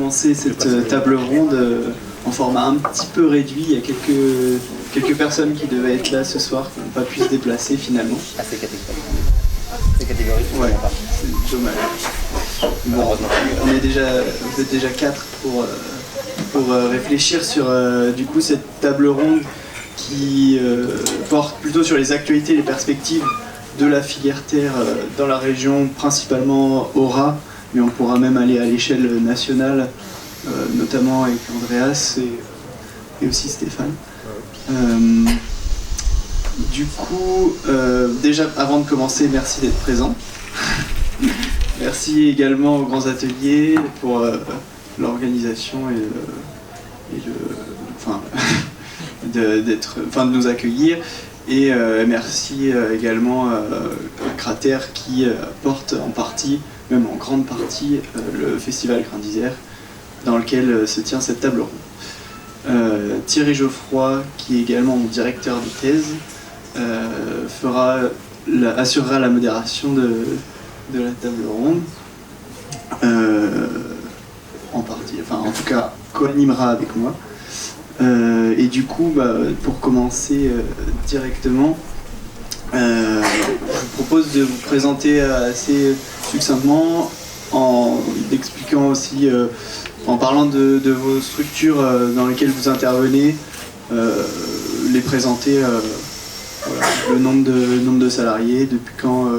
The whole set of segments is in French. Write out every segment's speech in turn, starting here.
commencer cette table ronde en format un petit peu réduit. Il y a quelques personnes qui devaient être là ce soir qui n'ont pas pu se déplacer finalement. Ah, c'est catégorique. Ouais, c'est dommage. Bon, vous êtes déjà 4 pour réfléchir sur du coup cette table ronde qui porte plutôt sur les actualités et les perspectives de la filière terre dans la région, principalement Aura, mais on pourra même aller à l'échelle nationale, notamment avec Andreas et aussi Stéphane. Du coup, déjà avant de commencer, merci d'être présent. Merci également aux grands ateliers pour l'organisation de nous accueillir. Et merci également à Crater qui porte en partie, même en grande partie, le festival Grain d'Isère dans lequel se tient cette table ronde. Thierry Geoffroy, qui est également mon directeur de thèse, assurera la modération de la table ronde. En partie, enfin en tout cas co-animera avec moi. Et du coup, pour commencer directement, je vous propose de vous présenter assez succinctement en expliquant aussi, en parlant de vos structures dans lesquelles vous intervenez, les présenter, voilà, le nombre de salariés, depuis quand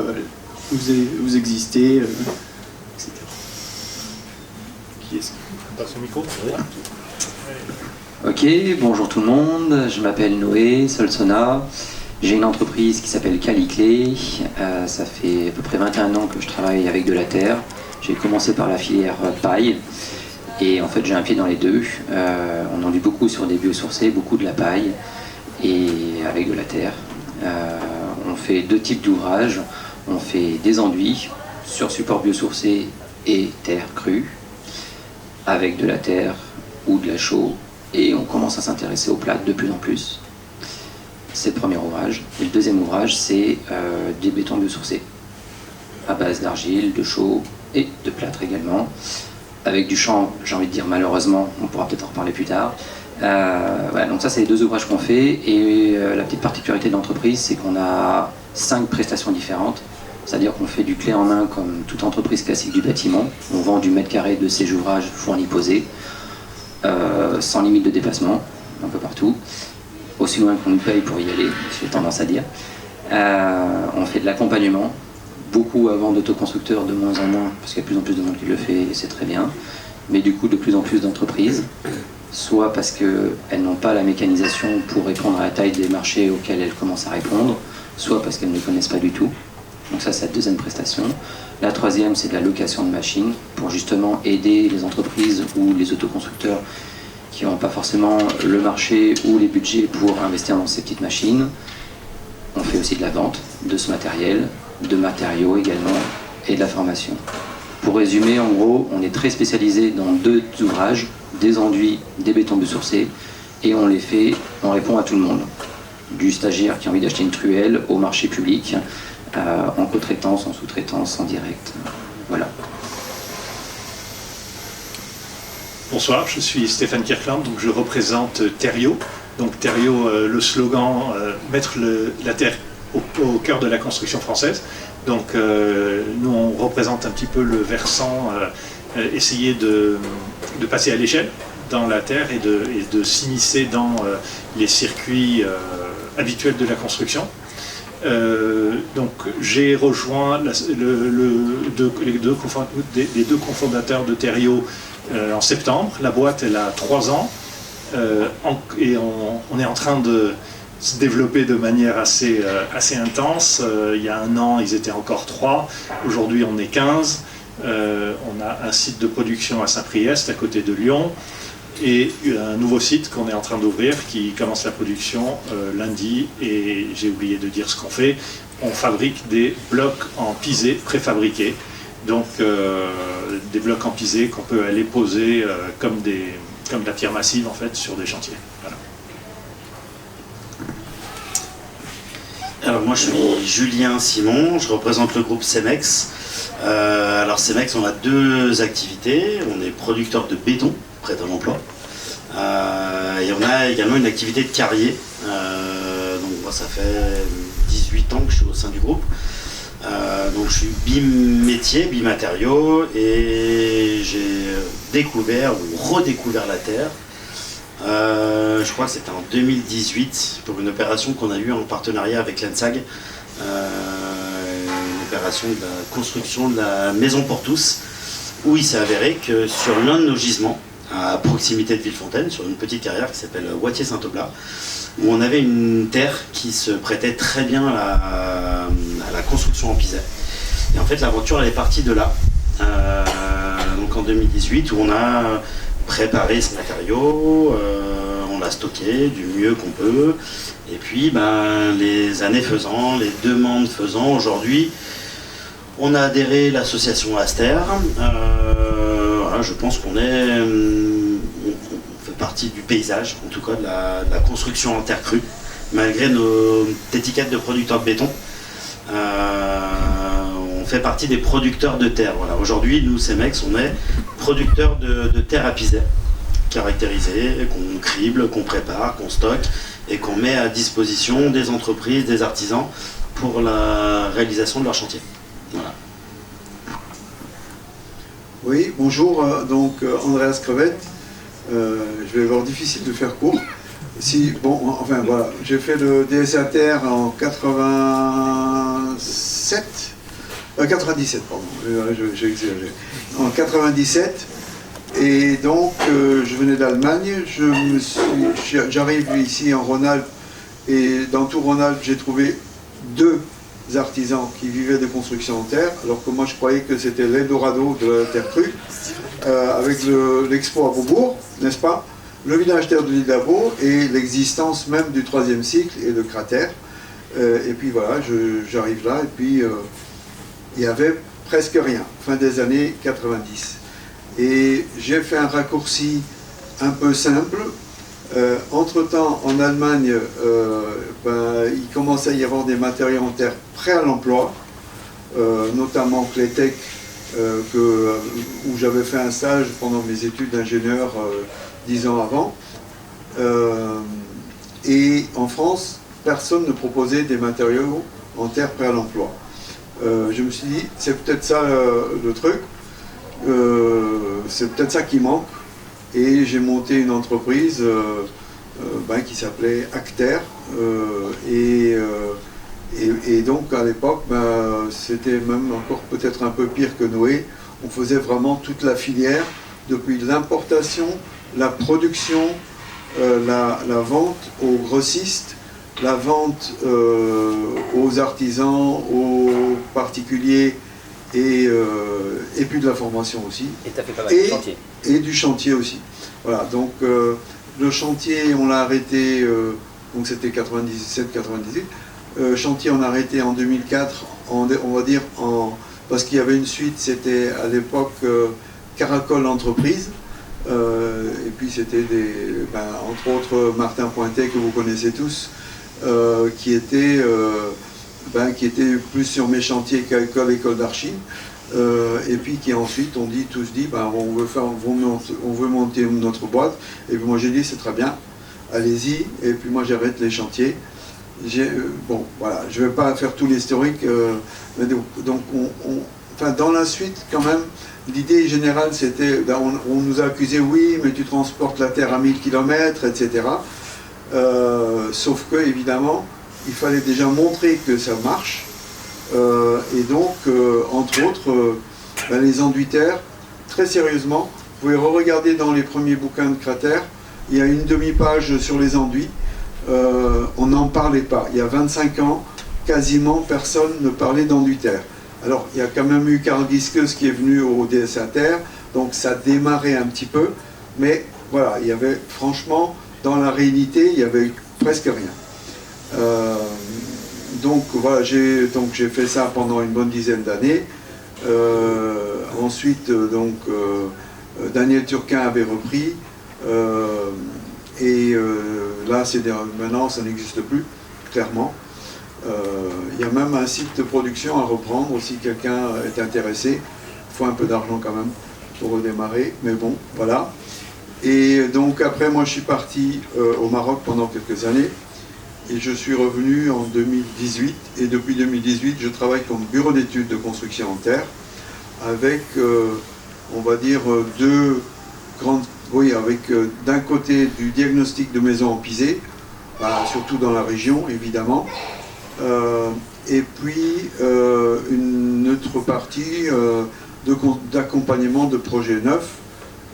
vous existez, etc. Qui est-ce qui passe le micro? Ok, bonjour tout le monde, je m'appelle Noé Solsona, j'ai une entreprise qui s'appelle Caliclé, ça fait à peu près 21 ans que je travaille avec de la terre. J'ai commencé par la filière paille et en fait j'ai un pied dans les deux. On en dit beaucoup sur des biosourcés, beaucoup de la paille et avec de la terre. On fait deux types d'ouvrages, on fait des enduits sur support biosourcé et terre crue, avec de la terre ou de la chaux. Et on commence à s'intéresser aux plâtres de plus en plus. C'est le premier ouvrage. Et le deuxième ouvrage, c'est des bétons biosourcés, à base d'argile, de chaux et de plâtre également. Avec du chanvre, j'ai envie de dire malheureusement, on pourra peut-être en reparler plus tard. Voilà, donc ça, c'est les deux ouvrages qu'on fait. Et la petite particularité de l'entreprise, c'est qu'on a 5 prestations différentes. C'est-à-dire qu'on fait du clé en main comme toute entreprise classique du bâtiment. On vend du mètre carré de ces ouvrages fournis posés. Sans limite de déplacement, un peu partout, aussi loin qu'on nous paye pour y aller, j'ai tendance à dire. On fait de l'accompagnement, beaucoup à vendre d'autoconstructeurs, de moins en moins, parce qu'il y a de plus en plus de monde qui le fait et c'est très bien, mais du coup de plus en plus d'entreprises, soit parce qu'elles n'ont pas la mécanisation pour répondre à la taille des marchés auxquels elles commencent à répondre, soit parce qu'elles ne connaissent pas du tout. Donc ça, c'est la deuxième prestation. La troisième, c'est de la location de machines pour justement aider les entreprises ou les autoconstructeurs qui n'ont pas forcément le marché ou les budgets pour investir dans ces petites machines. On fait aussi de la vente de ce matériel, de matériaux également et de la formation. Pour résumer, en gros, on est très spécialisé dans 2 ouvrages, des enduits, des bétons biosourcés, et on répond à tout le monde. Du stagiaire qui a envie d'acheter une truelle au marché public, en co-traitance, en sous-traitance, en direct. Voilà. Bonsoir, je suis Stéphane Kirkland, donc je représente Terrio. Donc Terrio, le slogan mettre la terre au cœur de la construction française. Donc nous on représente un petit peu le versant essayer de passer à l'échelle dans la terre et de s'immiscer dans les circuits habituels de la construction. Donc j'ai rejoint les deux cofondateurs de Terrio en septembre. La boîte elle a 3 ans et on est en train de se développer de manière assez intense. Il y a 1 an ils étaient encore 3, aujourd'hui on est 15. On a un site de production à Saint-Priest à côté de Lyon et un nouveau site qu'on est en train d'ouvrir qui commence la production lundi. Et j'ai oublié de dire ce qu'on fait. On fabrique des blocs en pisé préfabriqués, donc des blocs en pisé qu'on peut aller poser comme de la pierre massive en fait sur des chantiers. Voilà. Alors moi je suis Julien Simon, je représente le groupe Cemex. Alors CEMEX, on a deux activités. On est producteur de béton, prêt à l'emploi. Et on a également une activité de carrier. Donc moi, ça fait 18 ans que je suis au sein du groupe. Donc je suis bimétier, bimatériaux, et j'ai découvert ou redécouvert la terre. Je crois que c'était en 2018 pour une opération qu'on a eue en partenariat avec l'ENSAG. Une opération de la construction de la maison pour tous, où il s'est avéré que sur l'un de nos gisements, à proximité de Villefontaine, sur une petite carrière qui s'appelle Wattier-Saint-Oblat, où on avait une terre qui se prêtait très bien à la construction en pisait. Et en fait, l'aventure elle est partie de là, donc en 2018, où on a préparé ce matériau, on l'a stocké du mieux qu'on peut, et puis les années faisant, les demandes faisant, aujourd'hui, on a adhéré à l'association Aster. Voilà, je pense qu'on fait partie du paysage, en tout cas de la construction en terre crue, malgré nos étiquettes de producteurs de béton. On fait partie des producteurs de terre. Voilà. Aujourd'hui, nous, CEMEX, on est producteurs de terre à pisé, caractérisée, qu'on crible, qu'on prépare, qu'on stocke et qu'on met à disposition des entreprises, des artisans pour la réalisation de leur chantier. Voilà. Oui, bonjour, Andreas Crevette. Je vais avoir difficile de faire court. Voilà, j'ai fait le DSA Terre en 97, pardon, j'ai exagéré. En 97, et donc je venais d'Allemagne, j'arrive ici en Rhône-Alpes, et dans tout Rhône-Alpes, j'ai trouvé deux artisans qui vivaient de construction en terre, alors que moi je croyais que c'était l'Eldorado de la terre crue, avec l'expo à Beaubourg, n'est-ce pas, le village terre de l'île d'Abo et l'existence même du 3e cycle et de cratère. Et puis voilà, j'arrive là, et puis il y avait presque rien, fin des années 90. Et j'ai fait un raccourci un peu simple. Entre-temps, en Allemagne, il commençait à y avoir des matériaux en terre prêts à l'emploi, notamment Clétec, où j'avais fait un stage pendant mes études d'ingénieur 10 ans avant. Et en France, personne ne proposait des matériaux en terre prêts à l'emploi. Je me suis dit, c'est peut-être ça le truc, c'est peut-être ça qui manque. Et j'ai monté une entreprise qui s'appelait Acter. Et donc à l'époque, c'était même encore peut-être un peu pire que Noé. On faisait vraiment toute la filière, depuis l'importation, la production, la vente aux grossistes, la vente aux artisans, aux particuliers, et puis de la formation aussi. Et tu as fait pas mal de chantier. Et du chantier aussi. Voilà, donc le chantier, on l'a arrêté, donc c'était 97-98. Chantier, on a arrêté en 2004, on va dire, parce qu'il y avait une suite, c'était à l'époque Caracol Entreprise. Et puis c'était entre autres Martin Pointet, que vous connaissez tous, qui était plus sur mes chantiers qu'à l'école d'archi, et puis qui ensuite on veut monter notre boîte, et puis moi j'ai dit c'est très bien, allez-y, et puis moi j'arrête les chantiers. Voilà, je ne vais pas faire tout l'historique, donc dans la suite quand même, l'idée générale c'était, on nous a accusé, oui mais tu transportes la terre à 1000 km, etc. Sauf que évidemment, il fallait déjà montrer que ça marche, et donc, entre autres, les enduits terre, très sérieusement, vous pouvez re-regarder dans les premiers bouquins de Cratère, il y a une demi-page sur les enduits, on n'en parlait pas. Il y a 25 ans, quasiment personne ne parlait d'enduits terre. Alors, il y a quand même eu Karl Giskeus qui est venu au DSA Terre, donc ça démarrait un petit peu, mais voilà, il y avait, franchement, dans la réalité, il y avait presque rien. Donc voilà, j'ai fait ça pendant une bonne dizaine d'années. Ensuite, Daniel Turquin avait repris, et là, maintenant, ça n'existe plus, clairement. Il y a même un site de production à reprendre si quelqu'un est intéressé. Il faut un peu d'argent quand même pour redémarrer, mais bon, voilà. Et donc après, moi je suis parti au Maroc pendant quelques années et je suis revenu en 2018. Et depuis 2018, je travaille comme bureau d'études de construction en terre avec, on va dire, deux grandes... Oui, avec d'un côté du diagnostic de maisons en pisé, surtout dans la région évidemment, et puis une autre partie d'accompagnement de projets neufs.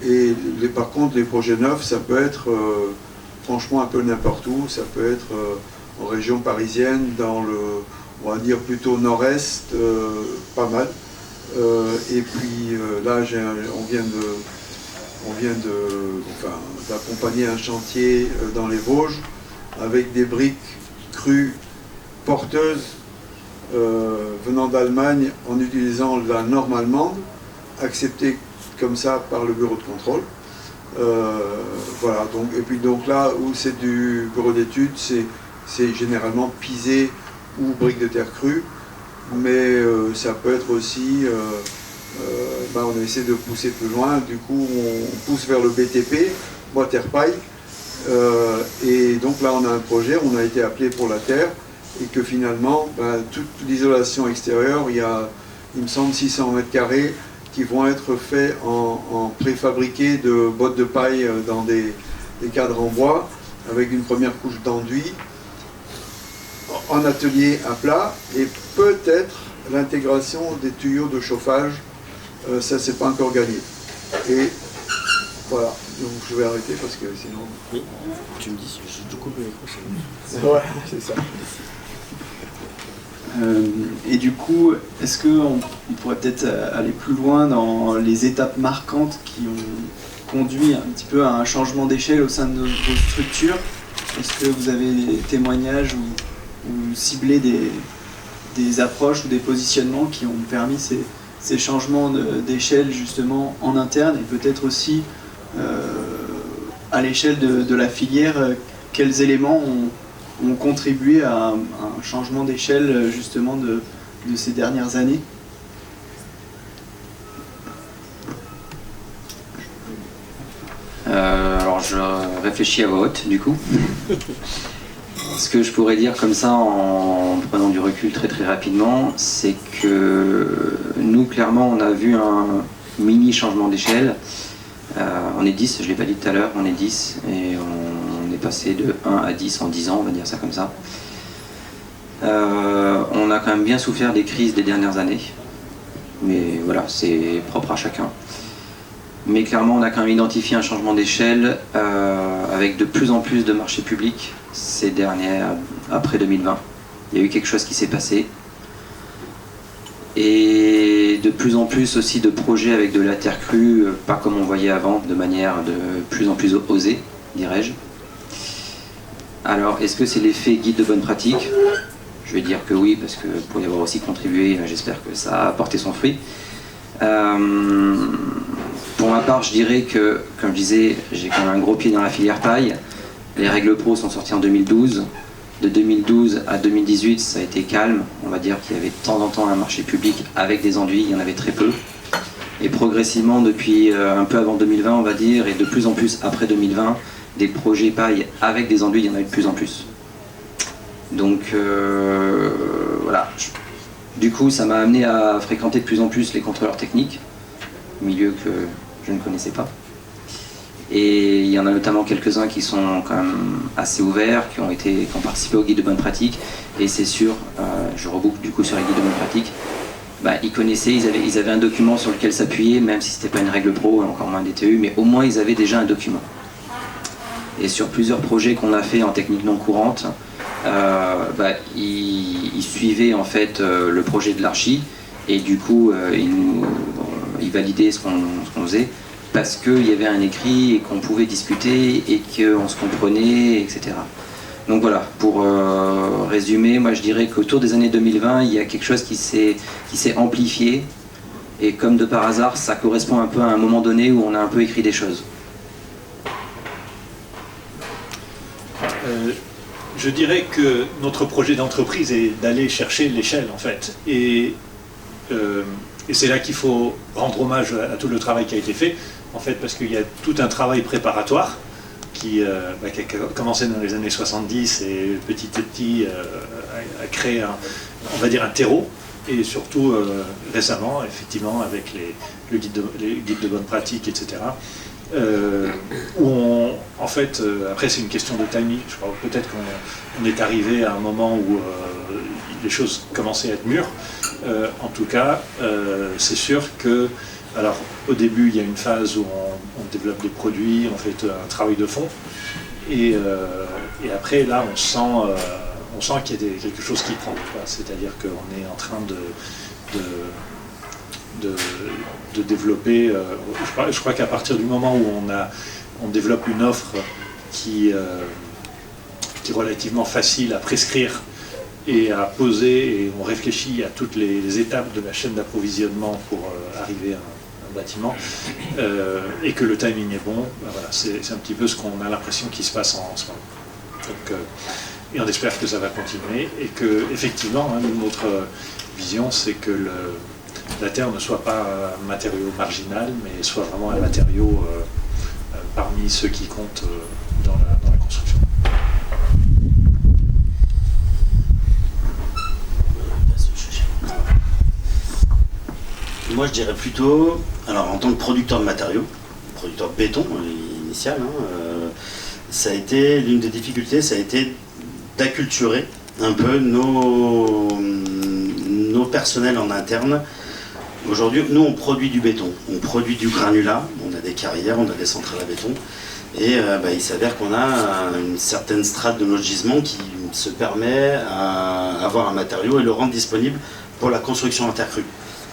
Et par contre, les projets neufs, ça peut être franchement un peu n'importe où. Ça peut être en région parisienne, dans le, on va dire plutôt nord-est, pas mal. Et puis là, on vient d'accompagner un chantier dans les Vosges avec des briques crues porteuses venant d'Allemagne en utilisant la norme allemande, acceptée comme ça par le bureau de contrôle. Voilà, donc, et puis donc là où c'est du bureau d'études, c'est généralement pisé ou briques de terre crue, mais ça peut être aussi, on essaie de pousser plus loin, du coup on pousse vers le BTP, bois terre paille, et donc là on a un projet, on a été appelé pour la terre, et que finalement, toute l'isolation extérieure, il me semble 600 mètres carrés qui vont être faits en préfabriqué de bottes de paille dans des cadres en bois, avec une première couche d'enduit, en atelier à plat, et peut-être l'intégration des tuyaux de chauffage, ça c'est pas encore gagné. Et voilà, donc je vais arrêter parce que sinon... Oui, tu me dis, je te coupe le micro, c'est ouais, c'est ça. Et du coup, est-ce qu'on pourrait peut-être aller plus loin dans les étapes marquantes qui ont conduit un petit peu à un changement d'échelle au sein de vos structures? Est-ce que vous avez des témoignages ou ciblé des approches ou des positionnements qui ont permis ces changements d'échelle justement en interne et peut-être aussi à l'échelle de la filière, quels éléments ont contribué à un changement d'échelle justement de ces dernières années? Alors je réfléchis à voix haute du coup. Ce que je pourrais dire comme ça en prenant du recul très très rapidement, c'est que nous clairement on a vu un mini changement d'échelle. On est 10, je ne l'ai pas dit tout à l'heure, on est 10 et on est passé de 1 à 10 en 10 ans, on va dire ça comme ça. On a quand même bien souffert des crises des dernières années, mais voilà, c'est propre à chacun. Mais clairement, on a quand même identifié un changement d'échelle avec de plus en plus de marchés publics ces dernières, après 2020. Il y a eu quelque chose qui s'est passé. Et de plus en plus aussi de projets avec de la terre crue, pas comme on voyait avant, de manière de plus en plus osée, dirais-je. Alors, est-ce que c'est l'effet guide de bonne pratique? Je vais dire que oui, parce que pour y avoir aussi contribué, j'espère que ça a porté son fruit. Pour ma part, je dirais que, comme je disais, j'ai quand même un gros pied dans la filière paille. Les règles pro sont sorties en 2012. De 2012 à 2018, ça a été calme. On va dire qu'il y avait de temps en temps un marché public avec des enduits, il y en avait très peu. Et progressivement, depuis un peu avant 2020, on va dire, et de plus en plus après 2020, des projets paille avec des enduits, il y en avait de plus en plus. Donc voilà. Du coup, ça m'a amené à fréquenter de plus en plus les contrôleurs techniques, milieu que je ne connaissais pas. Et il y en a notamment quelques-uns qui sont quand même assez ouverts, qui ont participé au guide de bonne pratique. Et c'est sûr, je reboucle du coup sur les guides de bonne pratique, ils connaissaient, ils avaient un document sur lequel s'appuyer, même si c'était pas une règle pro, encore moins DTU, mais au moins ils avaient déjà un document. Et sur plusieurs projets qu'on a fait en technique non courante, ils suivaient en fait le projet de l'archi, et du coup ils validaient ce qu'on faisait, parce qu'il y avait un écrit et qu'on pouvait discuter et qu'on se comprenait, etc. Donc voilà, pour résumer, moi je dirais qu'autour des années 2020, il y a quelque chose qui s'est amplifié, et comme de par hasard, ça correspond un peu à un moment donné où on a un peu écrit des choses. Je dirais que notre projet d'entreprise est d'aller chercher l'échelle, en fait. Et c'est là qu'il faut rendre hommage à tout le travail qui a été fait, en fait, parce qu'il y a tout un travail préparatoire qui a commencé dans les années 70 et petit à petit a créé, on va dire, un terreau. Et surtout récemment, effectivement, avec les guides de bonne pratique, etc. Où en fait, après c'est une question de timing. Je crois peut-être qu'on est arrivé à un moment où les choses commençaient à être mûres. En tout cas, c'est sûr que, alors au début, il y a une phase où on développe des produits, on fait un travail de fond, et après là, on sent qu'il y a quelque chose qui prend. C'est-à-dire qu'on est en train de développer. Je crois qu'à partir du moment où on développe une offre qui est relativement facile à prescrire et à poser, et on réfléchit à toutes les étapes de la chaîne d'approvisionnement pour arriver à un bâtiment, et que le timing est bon, voilà, c'est un petit peu ce qu'on a l'impression qui se passe en ce moment. Donc, et on espère que ça va continuer et que, effectivement, notre vision, c'est que la terre ne soit pas un matériau marginal, mais soit vraiment un matériau parmi ceux qui comptent dans la construction. Moi, je dirais plutôt, alors en tant que producteur de matériaux, producteur de béton initial, ça a été l'une des difficultés, ça a été d'acculturer un peu nos personnels en interne. Aujourd'hui, nous on produit du béton, on produit du granulat, on a des carrières, on a des centrales à béton, et il s'avère qu'on a une certaine strate de notre gisement qui se permet à avoir un matériau et le rendre disponible pour la construction intercrue.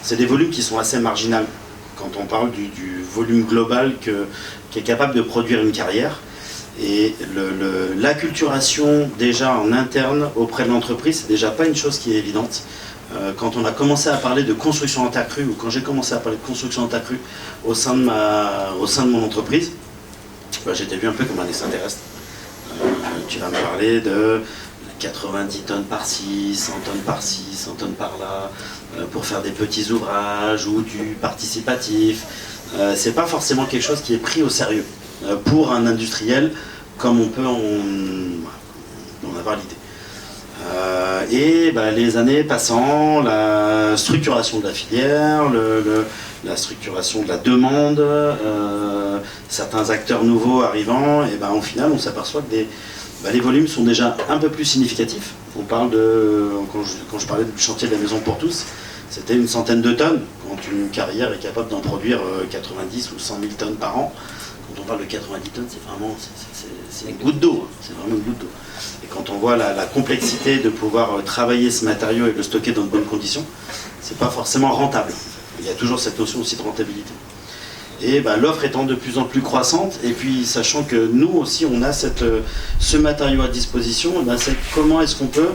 C'est des volumes qui sont assez marginaux quand on parle du volume global qui est capable de produire une carrière. Et l'acculturation déjà en interne auprès de l'entreprise, c'est déjà pas une chose qui est évidente. Quand on a commencé à parler de construction intercrue, ou quand j'ai commencé à parler de construction intercrue au sein de mon entreprise, j'étais vu un peu comme un extraterrestre. Tu vas me parler de 90 tonnes par-ci, 100 tonnes par-ci, 100 tonnes par-là, pour faire des petits ouvrages ou du participatif. C'est pas forcément quelque chose qui est pris au sérieux pour un industriel comme on peut en avoir l'idée. Et les années passant, la structuration de la filière, la structuration de la demande, certains acteurs nouveaux arrivant, et au final on s'aperçoit que les volumes sont déjà un peu plus significatifs. On parle quand je parlais du chantier de la maison pour tous, c'était une centaine de tonnes, quand une carrière est capable d'en produire 90 ou 100 000 tonnes par an. Quand on parle de 90 tonnes, c'est vraiment une goutte d'eau, c'est vraiment une goutte d'eau. Et quand on voit la complexité de pouvoir travailler ce matériau et le stocker dans de bonnes conditions, c'est pas forcément rentable. Il y a toujours cette notion aussi de rentabilité. Et l'offre étant de plus en plus croissante, et puis sachant que nous aussi on a ce matériau à disposition, c'est comment est-ce qu'on peut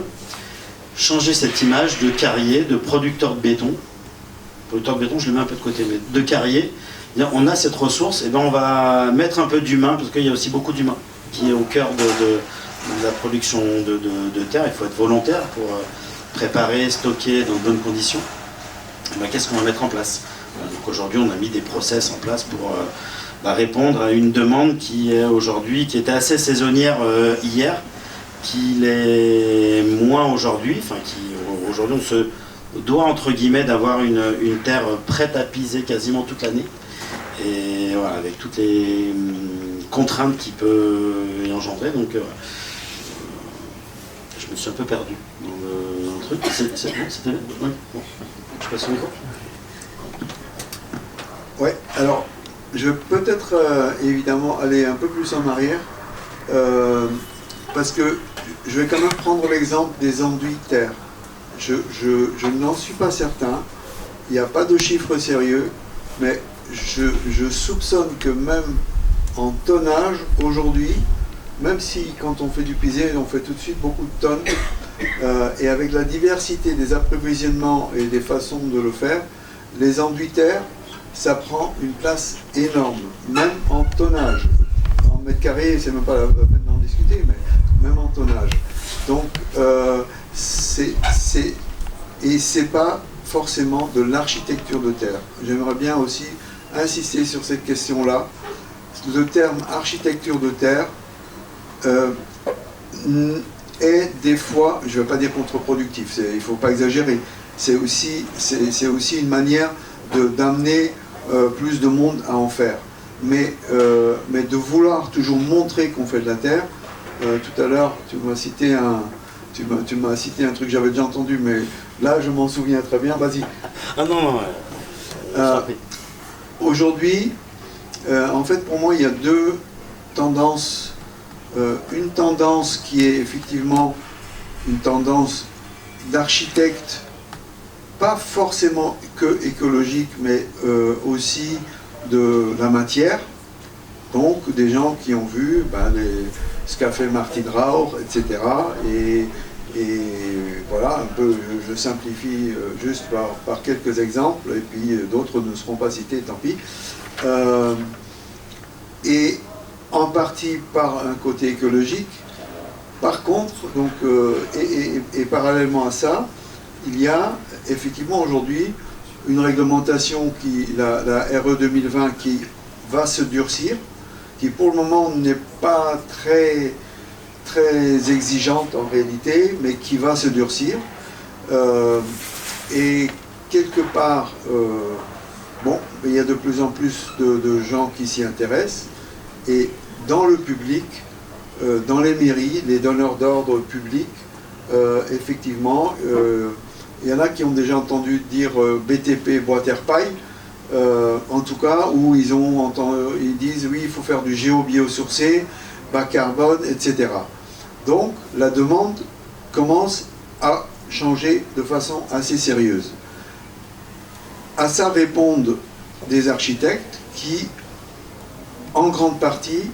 changer cette image de carrier, de producteur de béton. Producteur de béton, je le mets un peu de côté, mais de carrier. On a cette ressource, et on va mettre un peu d'humain, parce qu'il y a aussi beaucoup d'humain qui est au cœur de la production de terre. Il faut être volontaire pour préparer, stocker dans de bonnes conditions. Qu'est-ce qu'on va mettre en place? Donc aujourd'hui, on a mis des process en place pour répondre à une demande qui était assez saisonnière hier, qui l'est moins aujourd'hui. Aujourd'hui, on se doit entre guillemets d'avoir une terre prête à piser quasiment toute l'année. Et voilà, avec toutes les contraintes qui peut y engendrer. Donc je me suis un peu perdu dans le truc. C'était là? Oui. Bon. Je passe au micro. Ouais, alors je vais peut-être évidemment aller un peu plus en arrière, parce que je vais quand même prendre l'exemple des enduits terre. Je n'en suis pas certain, il n'y a pas de chiffre sérieux, mais je soupçonne que même en tonnage aujourd'hui, même si quand on fait du pisé, on fait tout de suite beaucoup de tonnes, et avec la diversité des approvisionnements et des façons de le faire, les enduits terre, ça prend une place énorme, même en tonnage. En mètre carré, c'est même pas la peine d'en discuter, mais même en tonnage. Donc, c'est pas forcément de l'architecture de terre. J'aimerais bien aussi insister sur cette question-là. Le terme architecture de terre est des fois, je ne vais pas dire contre-productif, il ne faut pas exagérer, c'est aussi une manière d'amener plus de monde à en faire. Mais de vouloir toujours montrer qu'on fait de la terre, tout à l'heure tu m'as cité un truc que j'avais déjà entendu, mais là je m'en souviens très bien, vas-y. Ah non, aujourd'hui, en fait pour moi il y a deux tendances. Une tendance qui est effectivement une tendance d'architecte, pas forcément que écologique, mais aussi de la matière. Donc des gens qui ont vu ce qu'a fait Martin Rauch, etc. Et voilà, un peu, je simplifie juste par quelques exemples, et puis d'autres ne seront pas cités, tant pis. Et en partie par un côté écologique. Par contre, donc, et parallèlement à ça, il y a effectivement aujourd'hui une réglementation, la RE 2020, qui va se durcir, qui pour le moment n'est pas très exigeante en réalité, mais qui va se durcir. Et quelque part, bon, il y a de plus en plus de gens qui s'y intéressent. Et dans le public, dans les mairies, les donneurs d'ordre publics, effectivement, il y en a qui ont déjà entendu dire BTP, bois, terre, paille, en tout cas, où ils disent oui, il faut faire du géo-biosourcé, bas carbone, etc. Donc, la demande commence à changer de façon assez sérieuse. À ça répondent des architectes qui, en grande partie,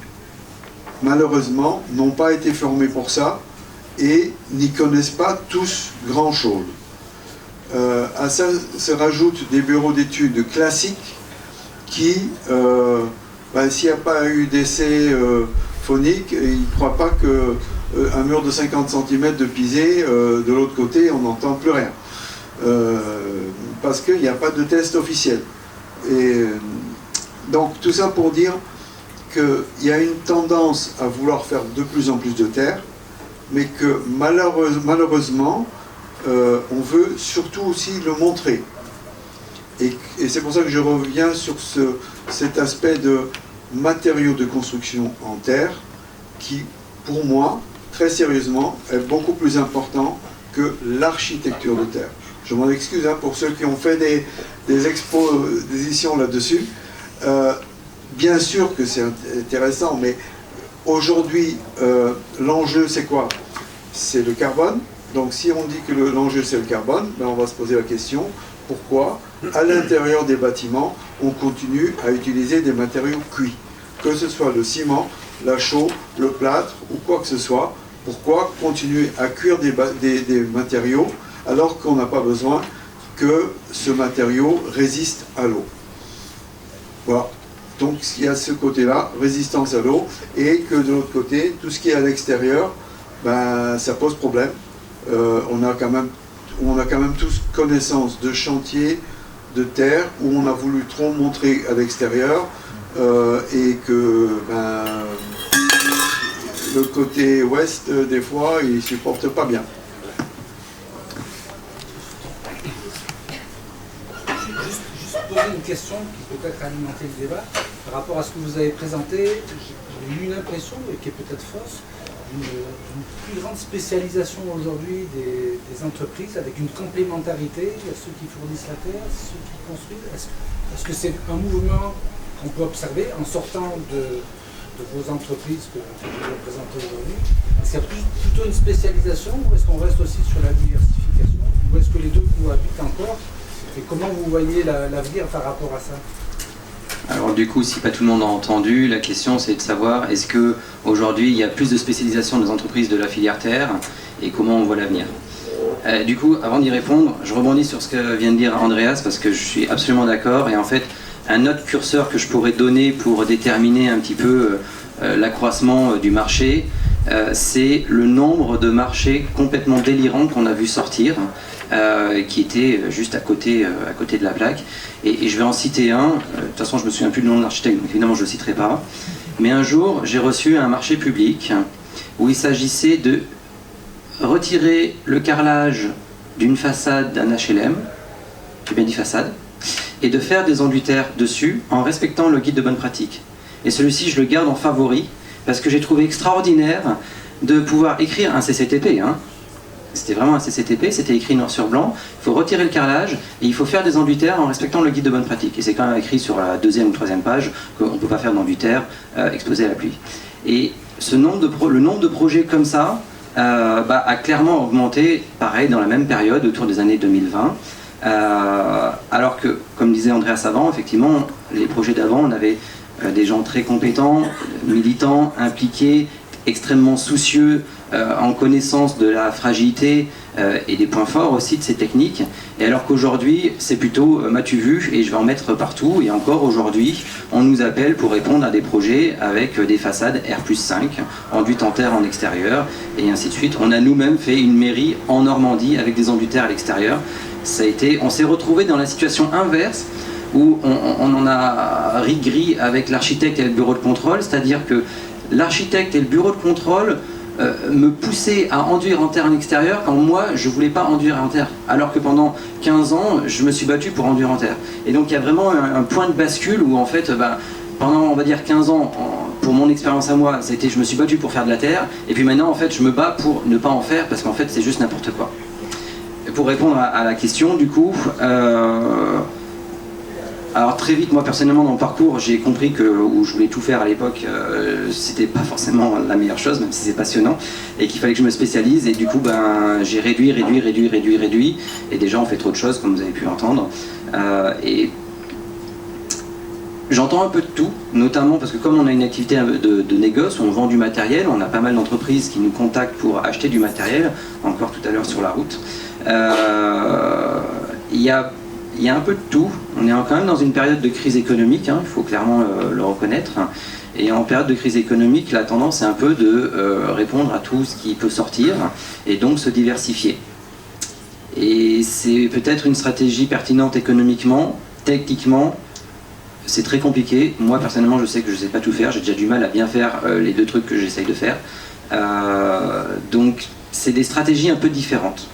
malheureusement, n'ont pas été formés pour ça et n'y connaissent pas tous grand-chose. À ça se rajoutent des bureaux d'études classiques qui, s'il n'y a pas eu d'essai phonique, ils ne croient pas qu'un mur de 50 cm de pisé, de l'autre côté, on n'entend plus rien. Parce qu'il n'y a pas de test officiel. Et donc tout ça pour dire qu'il y a une tendance à vouloir faire de plus en plus de terre, mais que malheureusement, on veut surtout aussi le montrer. Et c'est pour ça que je reviens sur cet aspect de matériaux de construction en terre, qui, pour moi, très sérieusement, est beaucoup plus important que l'architecture de terre. Je m'en excuse pour ceux qui ont fait des expositions là-dessus. Bien sûr que c'est intéressant, mais aujourd'hui, l'enjeu c'est quoi? C'est le carbone. Donc si on dit que l'enjeu c'est le carbone, on va se poser la question, pourquoi à l'intérieur des bâtiments on continue à utiliser des matériaux cuits? Que ce soit le ciment, la chaux, le plâtre ou quoi que ce soit, pourquoi continuer à cuire des matériaux alors qu'on n'a pas besoin que ce matériau résiste à l'eau? Voilà. Donc il y a ce côté-là, résistance à l'eau, et que de l'autre côté, tout ce qui est à l'extérieur, ça pose problème. On a quand même tous connaissance de chantiers de terre où on a voulu trop montrer à l'extérieur et que le côté ouest, des fois, il ne supporte pas bien. Juste poser une question qui peut être alimenter le débat. Par rapport à ce que vous avez présenté, j'ai eu une impression, et qui est peut-être fausse, d'une plus grande spécialisation aujourd'hui des entreprises, avec une complémentarité. Il y a ceux qui fournissent la terre, ceux qui construisent. Est-ce que c'est un mouvement qu'on peut observer en sortant de vos entreprises que vous représentez aujourd'hui? Est-ce qu'il y a plutôt une spécialisation, ou est-ce qu'on reste aussi sur la diversification, ou est-ce que les deux cohabitent encore? Et comment vous voyez l'avenir par rapport à ça? Alors du coup, si pas tout le monde a entendu, la question c'est de savoir est-ce qu'aujourd'hui il y a plus de spécialisation des entreprises de la filière terre et comment on voit l'avenir. Du coup, avant d'y répondre, je rebondis sur ce que vient de dire Andreas parce que je suis absolument d'accord, et en fait un autre curseur que je pourrais donner pour déterminer un petit peu l'accroissement du marché, c'est le nombre de marchés complètement délirants qu'on a vu sortir, qui étaient juste à côté de la plaque. Et je vais en citer un. De toute façon, je me souviens plus du nom de l'architecte, donc évidemment, je ne le citerai pas. Mais un jour, j'ai reçu un marché public où il s'agissait de retirer le carrelage d'une façade d'un HLM, j'ai bien dit façade, et de faire des enduits-terre dessus en respectant le guide de bonne pratique. Et celui-ci, je le garde en favori parce que j'ai trouvé extraordinaire de pouvoir écrire un CCTP. Hein. C'était vraiment un CCTP, c'était écrit noir sur blanc. Il faut retirer le carrelage et il faut faire des enduits-terre en respectant le guide de bonne pratique. Et c'est quand même écrit sur la 2e ou 3e page qu'on ne peut pas faire d'enduits-terre exposé à la pluie. Et le nombre de projets comme ça a clairement augmenté, pareil, dans la même période, autour des années 2020. Alors que, comme disait Andrea Savant, effectivement, les projets d'avant, on avait des gens très compétents, militants, impliqués, extrêmement soucieux, en connaissance de la fragilité et des points forts aussi de ces techniques. Et alors qu'aujourd'hui, c'est plutôt m'as-tu vu et je vais en mettre partout. Et encore aujourd'hui, on nous appelle pour répondre à des projets avec des façades R+5, enduites en terre en extérieur, et ainsi de suite. On a nous-mêmes fait une mairie en Normandie avec des enduits terre à l'extérieur. On s'est retrouvé dans la situation inverse où on en a ri-gris avec l'architecte et le bureau de contrôle, c'est-à-dire que l'architecte et le bureau de contrôle me poussaient à enduire en terre en extérieur quand moi je voulais pas enduire en terre, alors que pendant 15 ans je me suis battu pour enduire en terre. Et donc il y a vraiment un point de bascule où en fait pendant on va dire 15 ans, pour mon expérience à moi, c'était je me suis battu pour faire de la terre, et puis maintenant en fait je me bats pour ne pas en faire parce qu'en fait c'est juste n'importe quoi. Et pour répondre à la question du coup, alors très vite, moi personnellement dans le parcours, j'ai compris que où je voulais tout faire à l'époque, c'était pas forcément la meilleure chose, même si c'est passionnant, et qu'il fallait que je me spécialise, et du coup j'ai réduit, et déjà on fait trop de choses comme vous avez pu entendre. Et j'entends un peu de tout, notamment parce que comme on a une activité de négoce, où on vend du matériel, on a pas mal d'entreprises qui nous contactent pour acheter du matériel, encore tout à l'heure sur la route. Il y a un peu de tout. On est quand même dans une période de crise économique, hein, il faut clairement le reconnaître. Et en période de crise économique, la tendance est un peu de répondre à tout ce qui peut sortir et donc se diversifier. Et c'est peut-être une stratégie pertinente économiquement, techniquement, c'est très compliqué. Moi personnellement, je sais que je ne sais pas tout faire, j'ai déjà du mal à bien faire les deux trucs que j'essaye de faire. Donc c'est des stratégies un peu différentes.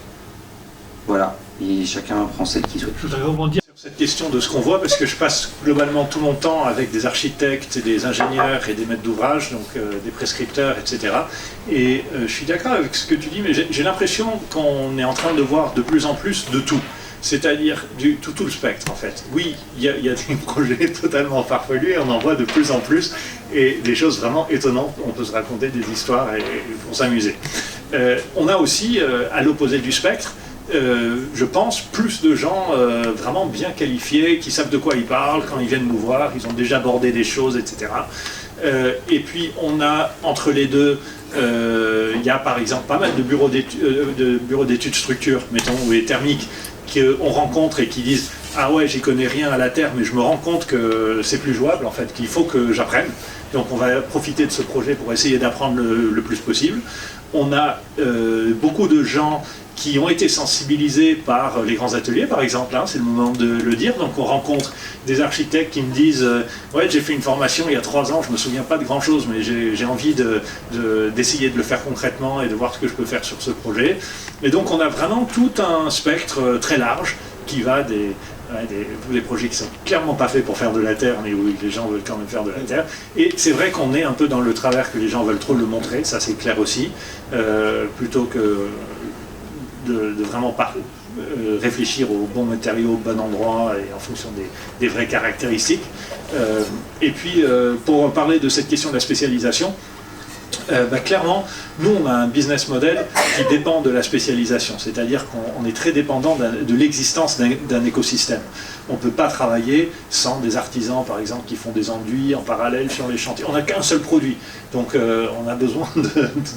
Voilà. Et chacun prend celle qu'il souhaite. Je voudrais rebondir sur cette question de ce qu'on voit, parce que je passe globalement tout mon temps avec des architectes, des ingénieurs et des maîtres d'ouvrage, donc des prescripteurs, etc. Et je suis d'accord avec ce que tu dis, mais j'ai l'impression qu'on est en train de voir de plus en plus de tout. C'est-à-dire tout le spectre en fait. Oui, il y a des projets totalement farfelus et on en voit de plus en plus, et des choses vraiment étonnantes. On peut se raconter des histoires et pour s'amuser. On a aussi, à l'opposé du spectre, je pense, plus de gens vraiment bien qualifiés, qui savent de quoi ils parlent quand ils viennent nous voir, ils ont déjà abordé des choses, etc. Et puis on a entre les deux, il y a par exemple pas mal de bureaux d'études structure, mettons, ou les thermiques, qu'on rencontre et qui disent « Ah ouais, j'y connais rien à la terre, mais je me rends compte que c'est plus jouable, en fait, qu'il faut que j'apprenne. » Donc on va profiter de ce projet pour essayer d'apprendre le plus possible. On a beaucoup de gens qui ont été sensibilisés par les grands ateliers, par exemple, hein, c'est le moment de le dire. Donc on rencontre des architectes qui me disent ouais, j'ai fait une formation il y a 3 ans, je ne me souviens pas de grand-chose, mais j'ai envie d'essayer de le faire concrètement et de voir ce que je peux faire sur ce projet. Et donc on a vraiment tout un spectre très large qui va des projets qui sont clairement pas faits pour faire de la terre, mais où les gens veulent quand même faire de la terre. Et c'est vrai qu'on est un peu dans le travers que les gens veulent trop le montrer, ça c'est clair aussi, plutôt que de vraiment réfléchir aux bons matériaux, au bon endroit et en fonction des vraies caractéristiques. Et puis, pour parler de cette question de la spécialisation, clairement, nous on a un business model qui dépend de la spécialisation, c'est-à-dire qu'on est très dépendant de l'existence d'un écosystème. On ne peut pas travailler sans des artisans, par exemple, qui font des enduits en parallèle sur les chantiers. On n'a qu'un seul produit, donc on a besoin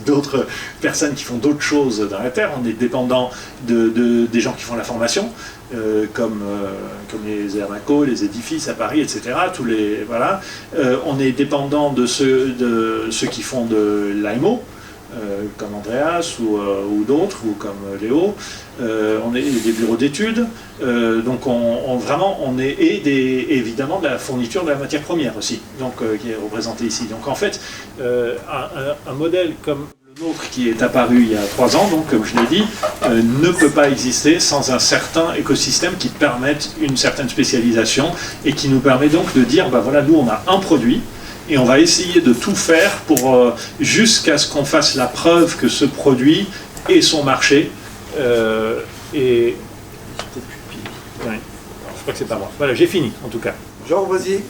d'autres personnes qui font d'autres choses dans la terre. On est dépendant des gens qui font la formation, comme les Ernaco, les édifices à Paris, etc. On est dépendant de ceux qui font de l'AMO, comme Andreas ou d'autres, ou comme Léo. On est des bureaux d'études, donc évidemment de la fourniture de la matière première aussi, donc, qui est représentée ici. Donc en fait, un modèle comme le nôtre qui est apparu il y a 3 ans, donc comme je l'ai dit, ne peut pas exister sans un certain écosystème qui permette une certaine spécialisation et qui nous permet donc de dire, ben voilà, nous on a un produit, et on va essayer de tout faire pour jusqu'à ce qu'on fasse la preuve que ce produit ait son marché. Ouais. Alors, je crois que c'est pas moi. Voilà, j'ai fini en tout cas. Jean, vas-y.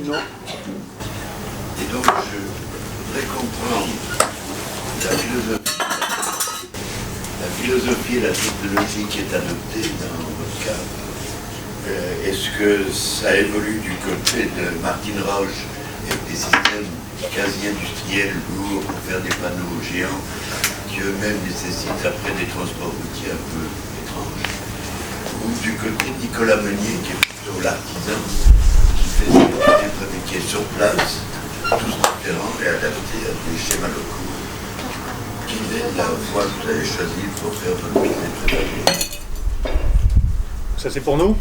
Non. Et donc, je voudrais comprendre la philosophie et la technologie qui est adoptée dans votre cas. Est-ce que ça évolue du côté de Martin Rauch avec des systèmes quasi industriels lourds pour faire des panneaux géants qui eux-mêmes nécessitent après des transports routiers un peu étranges, ou du côté de Nicolas Meunier qui est plutôt l'artisan qui fait des fabriqués sur place, tous différents et adaptés à des schémas locaux. Quelle est la voie que vous avez choisie pour faire votre business préparé? Ça c'est pour nous.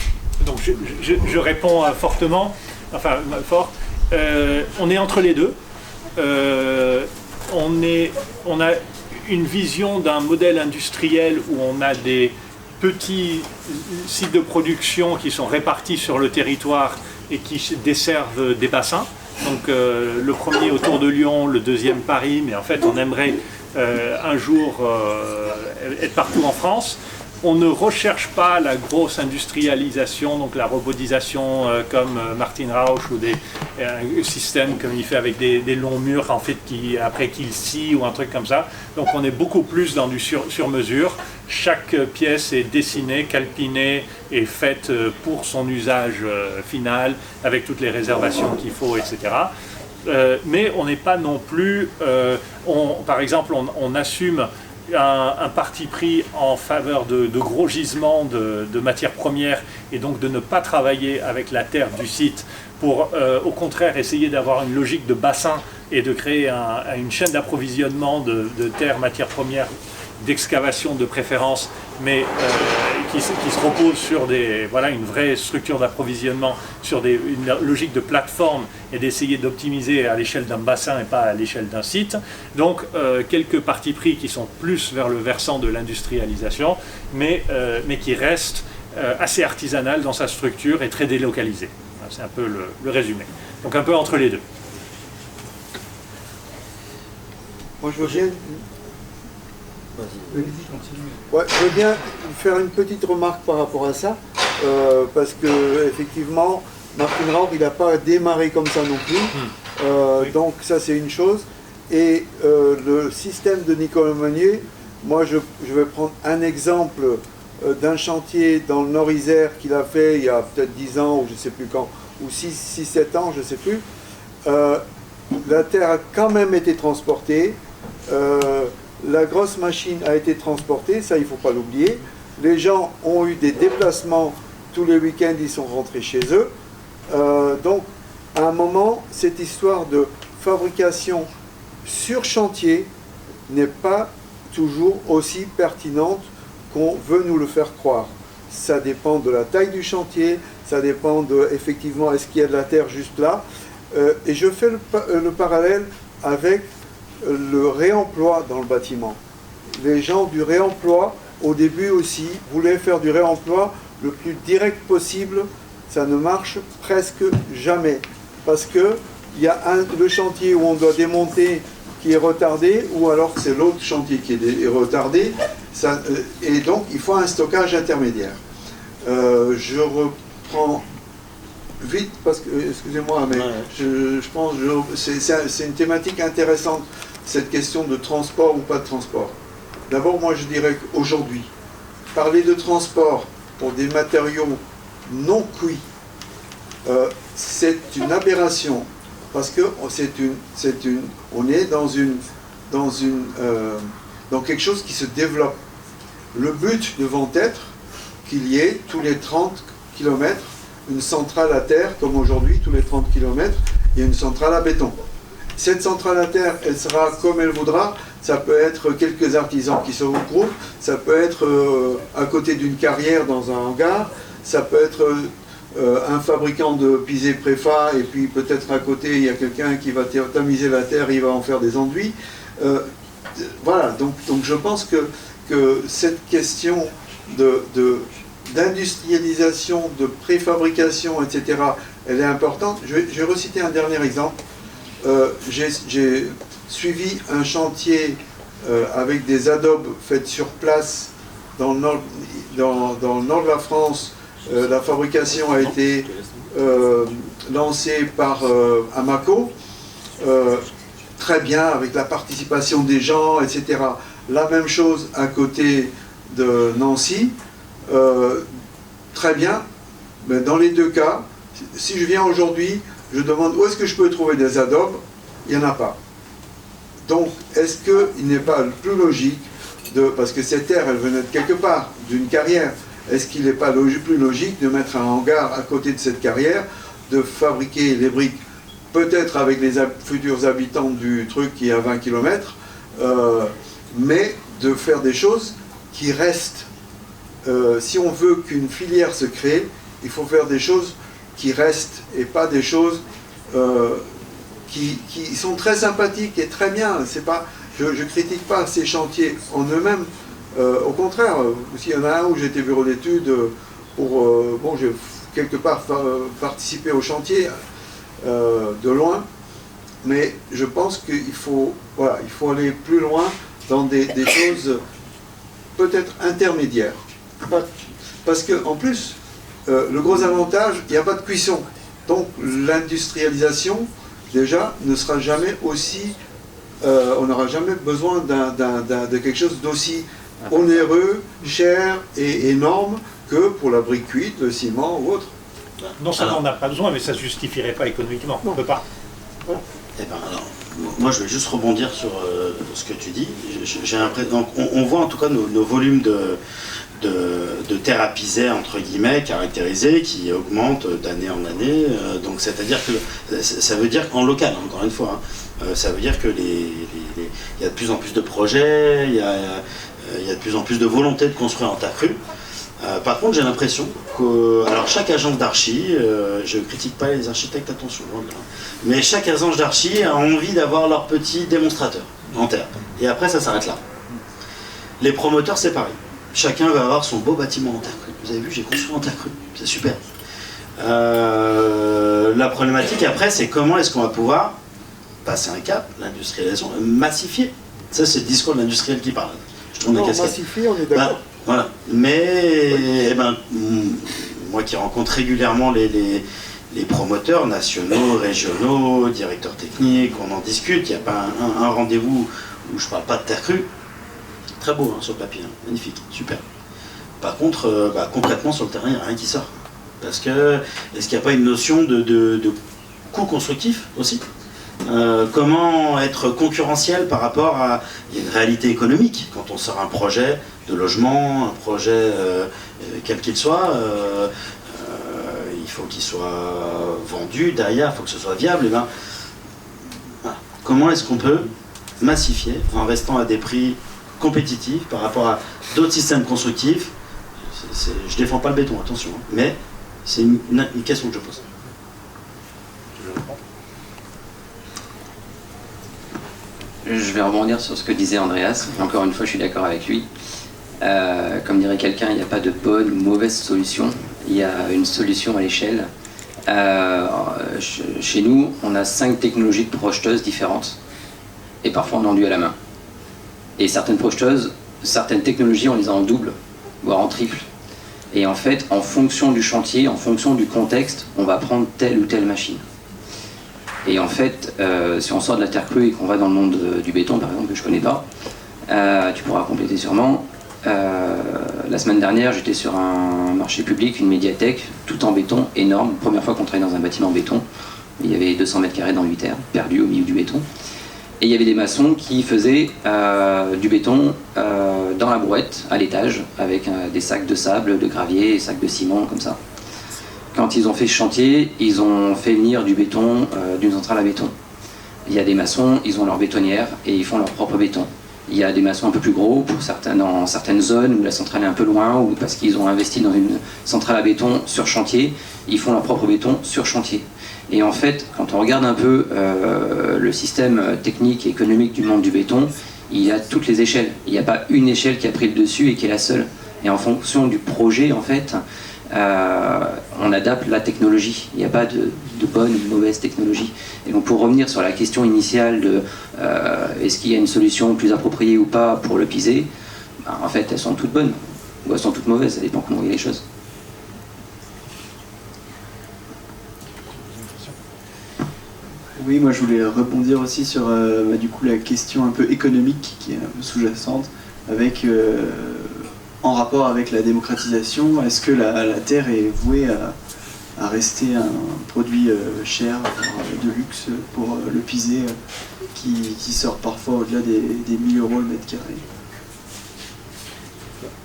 Donc je réponds fortement, enfin fort. On est entre les deux. On a une vision d'un modèle industriel où on a des petits sites de production qui sont répartis sur le territoire et qui desservent des bassins. Donc le premier autour de Lyon, le deuxième Paris, mais en fait on aimerait un jour être partout en France. On ne recherche pas la grosse industrialisation, donc la robotisation comme Martin Rauch ou des systèmes comme il fait avec des longs murs en fait après qu'il scie ou un truc comme ça. Donc on est beaucoup plus dans du sur-mesure. Chaque pièce est dessinée, calpinée et faite pour son usage final avec toutes les réservations qu'il faut, etc. Mais on n'est pas non plus, par exemple on assume un parti pris en faveur de gros gisements de matières premières et donc de ne pas travailler avec la terre du site pour au contraire essayer d'avoir une logique de bassin et de créer une chaîne d'approvisionnement de terres, matières premières, d'excavation de préférence, mais qui se repose sur une vraie structure d'approvisionnement, sur une logique de plateforme et d'essayer d'optimiser à l'échelle d'un bassin et pas à l'échelle d'un site. Donc quelques partis pris qui sont plus vers le versant de l'industrialisation, mais qui restent assez artisanal dans sa structure et très délocalisé. C'est un peu le résumé. Donc un peu entre les deux. Moi je veux bien... Ouais, je veux bien faire une petite remarque par rapport à ça, parce que effectivement, Martin Rauch, il n'a pas démarré comme ça non plus, Oui. donc ça c'est une chose. Et le système de Nicolas Meunier, moi je vais prendre un exemple d'un chantier dans le Nord-Isère qu'il a fait il y a peut-être 10 ans, ou je ne sais plus quand, ou 6-7 ans, je ne sais plus. La terre a quand même été transportée. La grosse machine a été transportée, ça il ne faut pas l'oublier. Les gens ont eu des déplacements, tous les week-ends ils sont rentrés chez eux. Donc à un moment, cette histoire de fabrication sur chantier n'est pas toujours aussi pertinente qu'on veut nous le faire croire. Ça dépend de la taille du chantier, ça dépend de, effectivement, est-ce qu'il y a de la terre juste là. Et je fais le parallèle avec le réemploi dans le bâtiment. Les gens du réemploi, au début aussi, voulaient faire du réemploi le plus direct possible. Ça ne marche presque jamais. Parce qu'il y a le chantier où on doit démonter qui est retardé, ou alors c'est l'autre chantier qui est retardé. Et donc, il faut un stockage intermédiaire. Je reprends vite, parce que, excusez-moi, mais je pense que c'est une thématique intéressante, cette question de transport ou pas de transport. D'abord, moi je dirais qu'aujourd'hui, parler de transport pour des matériaux non cuits, c'est une aberration, parce que on est dans quelque chose qui se développe. Le but devant être qu'il y ait tous les 30 km une centrale à terre, comme aujourd'hui, tous les 30 km, il y a une centrale à béton. cette centrale à terre, elle sera comme elle voudra. Ça peut être quelques artisans qui se regroupent, ça peut être à côté d'une carrière dans un hangar, ça peut être un fabricant de pisé préfa, et puis peut-être à côté il y a quelqu'un qui va tamiser la terre, il va en faire des enduits. Voilà, donc je pense que cette question d'industrialisation, de préfabrication, etc., elle est importante. Je vais reciter un dernier exemple. J'ai suivi un chantier avec des adobes faites sur place dans le nord de la France. La fabrication a été lancée par Amaco, très bien, avec la participation des gens, etc. La même chose à côté de Nancy, très bien, mais dans les deux cas, si je viens aujourd'hui, je demande où est-ce que je peux trouver des adobes, il n'y en a pas. Donc, est-ce qu'il n'est pas plus logique, parce que cette terre, elle venait de quelque part, d'une carrière, est-ce qu'il n'est pas plus logique de mettre un hangar à côté de cette carrière, de fabriquer les briques, peut-être avec les futurs habitants du truc qui est à 20 km, mais de faire des choses qui restent. Si on veut qu'une filière se crée, il faut faire des choses qui restent et pas des choses qui sont très sympathiques et très bien. C'est pas, je ne critique pas ces chantiers en eux-mêmes. Au contraire, s'il y en a un où j'étais bureau d'études pour... bon, j'ai quelque part participé au chantier de loin, mais je pense qu'il faut, voilà, il faut aller plus loin dans des choses peut-être intermédiaires. Parce qu'en plus, le gros avantage, il n'y a pas de cuisson. Donc l'industrialisation, déjà, ne sera jamais aussi... on n'aura jamais besoin de quelque chose d'aussi onéreux, cher et énorme que pour la brique cuite, le ciment ou autre. Non seulement on n'a pas besoin, mais ça ne se justifierait pas économiquement. On ne peut pas. Eh ben, alors, moi, je vais juste rebondir sur ce que tu dis. J'ai l'impression, on voit en tout cas nos volumes de terre à piser, entre guillemets, caractérisés, qui augmentent d'année en année. Donc, c'est-à-dire que ça veut dire qu'en local, encore une fois, ça veut dire que il y a de plus en plus de projets, il y a de plus en plus de volonté de construire en terre crue. Par contre, j'ai l'impression que, alors chaque agence d'archi, je ne critique pas les architectes, attention, mais chaque agence d'archi a envie d'avoir leur petit démonstrateur en terre. Et après, ça s'arrête là. Les promoteurs, c'est pareil. Chacun va avoir son beau bâtiment en terre crue. Vous avez vu, j'ai construit en terre crue. C'est super. La problématique après, c'est comment est-ce qu'on va pouvoir passer un cap, l'industrialisation, massifier. Ça, c'est le discours de l'industriel qui parle. Je tourne la casquette. Massifier, on est d'accord. Voilà. Mais moi qui rencontre régulièrement les promoteurs nationaux, régionaux, directeurs techniques, on en discute, il n'y a pas un rendez-vous où je ne parle pas de terre crue. Très beau sur le papier, magnifique, super. Par contre, concrètement sur le terrain, il n'y a rien qui sort. Parce que, est-ce qu'il n'y a pas une notion de coût constructif aussi ? Comment être concurrentiel par rapport à... Il y a une réalité économique quand on sort un projet de logement, un projet quel qu'il soit, il faut qu'il soit vendu derrière, il faut que ce soit viable. Et ben, voilà. Comment est-ce qu'on peut massifier en restant à des prix compétitifs par rapport à d'autres systèmes constructifs? Je défends pas le béton, attention, mais c'est une question que je pose. Je vais rebondir sur ce que disait Andreas, et encore une fois je suis d'accord avec lui. Comme dirait quelqu'un, il n'y a pas de bonne ou mauvaise solution, il y a une solution à l'échelle. Chez nous, on a 5 technologies de projeteuses différentes, et parfois on enduit à la main. Et certaines projeteuses, certaines technologies, on les a en double, voire en triple. Et en fait, en fonction du chantier, en fonction du contexte, on va prendre telle ou telle machine. Et en fait, si on sort de la terre crue et qu'on va dans le monde du béton, par exemple, que je connais pas, tu pourras compléter sûrement. La semaine dernière, j'étais sur un marché public, une médiathèque, tout en béton, énorme. Première fois qu'on travaille dans un bâtiment en béton. Il y avait 200 mètres carrés dans 8 terres, perdus au milieu du béton. Et il y avait des maçons qui faisaient du béton dans la brouette, à l'étage, avec des sacs de sable, de gravier, des sacs de ciment, comme ça. Quand ils ont fait ce chantier, ils ont fait venir du béton d'une centrale à béton. Il y a des maçons, ils ont leur bétonnière et ils font leur propre béton. Il y a des maçons un peu plus gros dans certaines zones où la centrale est un peu loin ou parce qu'ils ont investi dans une centrale à béton sur chantier, ils font leur propre béton sur chantier. Et en fait, quand on regarde un peu le système technique et économique du monde du béton, il y a toutes les échelles. Il n'y a pas une échelle qui a pris le dessus et qui est la seule. Et en fonction du projet, en fait, on adapte la technologie. Il n'y a pas de bonne ou de mauvaise technologie. Et donc pour revenir sur la question initiale de est-ce qu'il y a une solution plus appropriée ou pas pour le piser, ben, en fait elles sont toutes bonnes ou elles sont toutes mauvaises, ça dépend comment on voit les choses. Oui, moi je voulais rebondir aussi sur du coup, la question un peu économique qui est un peu sous-jacente, avec, en rapport avec la démocratisation. Est-ce que la terre est vouée à rester un produit cher, de luxe pour le piser, qui sort parfois au-delà des 1000 € le mètre carré?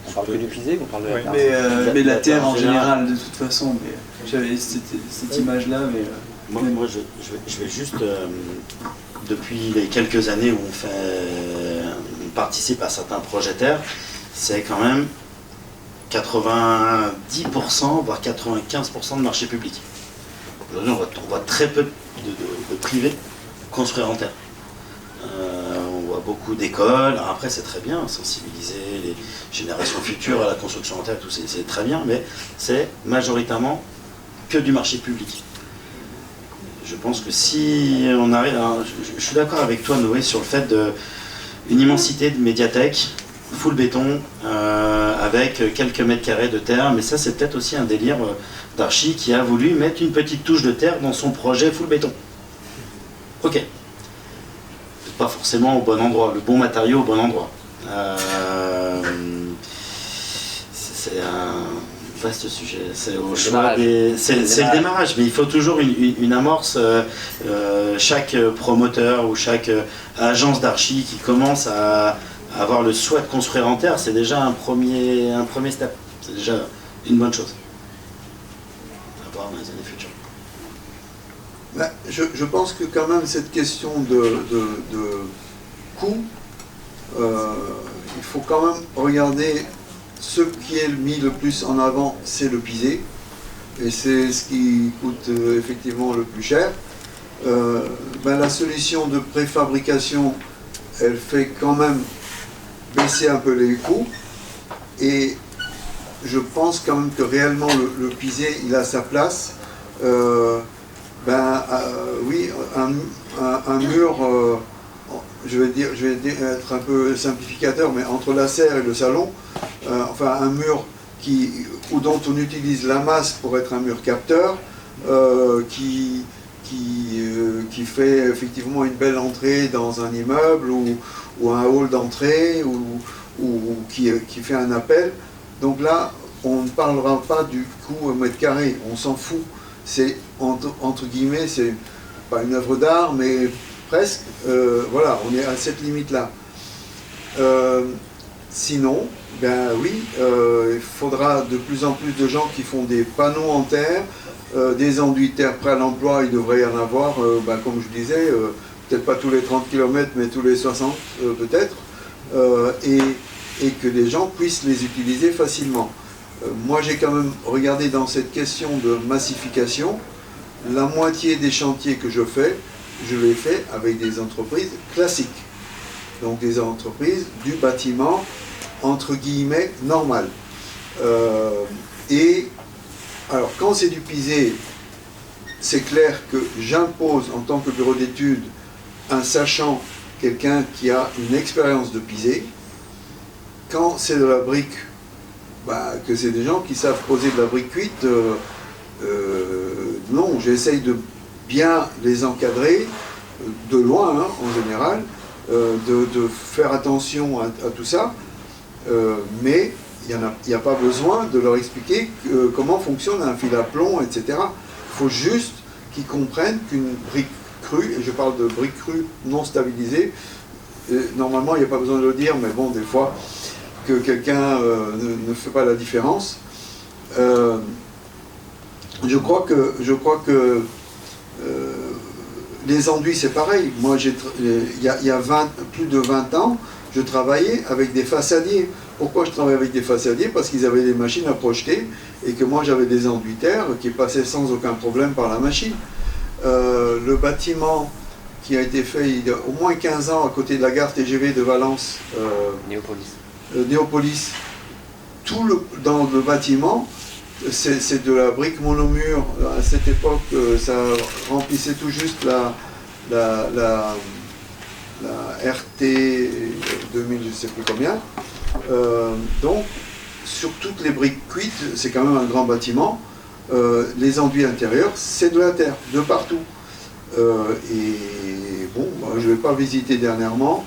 On parle que du pisé, on parle de la terre. Mais la terre en général, de toute façon. J'avais cette image-là, mais... Moi je vais juste, depuis les quelques années où on participe à certains projets terre, c'est quand même 90%, voire 95% de marché public. Aujourd'hui, on voit très peu de privés construire en terre. On voit beaucoup d'écoles. Alors après, c'est très bien, sensibiliser les générations futures à la construction en terre, tout c'est très bien, mais c'est majoritairement que du marché public. Je pense que si on arrive à... Je suis d'accord avec toi, Noé, sur le fait d'une immensité de médiathèque, full béton, avec quelques mètres carrés de terre, mais ça c'est peut-être aussi un délire d'Archi qui a voulu mettre une petite touche de terre dans son projet full béton. Ok. Pas forcément au bon endroit, le bon matériau au bon endroit. C'est un vaste sujet, c'est au choix c'est le démarrage, mais il faut toujours une amorce. Chaque promoteur ou chaque agence d'archi qui commence à avoir le souhait de construire en terre, c'est déjà un premier step, c'est déjà une bonne chose à voir dans les années futures. Ben, je pense que quand même cette question de coût, il faut quand même regarder ce qui est mis le plus en avant, c'est le pisé, et c'est ce qui coûte effectivement le plus cher. Ben, la solution de préfabrication, elle fait quand même baisser un peu les coûts, et je pense quand même que réellement le pisé, il a sa place. Oui, un mur, je vais être un peu simplificateur, mais entre la serre et le salon, enfin un mur dont on utilise la masse pour être un mur capteur, qui fait effectivement une belle entrée dans un immeuble ou un hall d'entrée ou qui fait un appel. Donc là, on ne parlera pas du coût au mètre carré, on s'en fout. C'est entre guillemets, c'est pas une œuvre d'art, mais presque. Voilà, on est à cette limite-là. Sinon, ben oui, il faudra de plus en plus de gens qui font des panneaux en terre, des enduits de terre prêts à l'emploi. Il devrait y en avoir, comme je disais, peut-être pas tous les 30 km, mais tous les 60 peut-être, et que les gens puissent les utiliser facilement. Moi, j'ai quand même regardé dans cette question de massification, la moitié des chantiers que je les fais avec des entreprises classiques. Donc des entreprises du bâtiment, entre guillemets, normal. Et alors, quand c'est du pisé, c'est clair que j'impose en tant que bureau d'études un sachant, quelqu'un qui a une expérience de pisé. Quand c'est de la brique, que c'est des gens qui savent poser de la brique cuite, non, j'essaye de bien les encadrer, de loin en général, de faire attention à tout ça, mais il n'y a pas besoin de leur expliquer comment fonctionne un fil à plomb, etc. Il faut juste qu'ils comprennent qu'une brique crue, et je parle de brique crue non stabilisée, normalement il n'y a pas besoin de le dire, mais bon, des fois, que quelqu'un ne fait pas la différence. Je crois que les enduits, c'est pareil. Moi, il y a plus de 20 ans, je travaillais avec des façadiers. Pourquoi je travaillais avec des façadiers? Parce qu'ils avaient des machines à projeter et que moi, j'avais des enduitaires qui passaient sans aucun problème par la machine. Le bâtiment qui a été fait il y a au moins 15 ans à côté de la gare TGV de Valence, Néopolis, dans le bâtiment, c'est de la brique monomure. À cette époque, ça remplissait tout juste la RT 2000, je ne sais plus combien. Donc, sur toutes les briques cuites, c'est quand même un grand bâtiment. Les enduits intérieurs, c'est de la terre, de partout. Et bon, moi, je ne vais pas visiter dernièrement.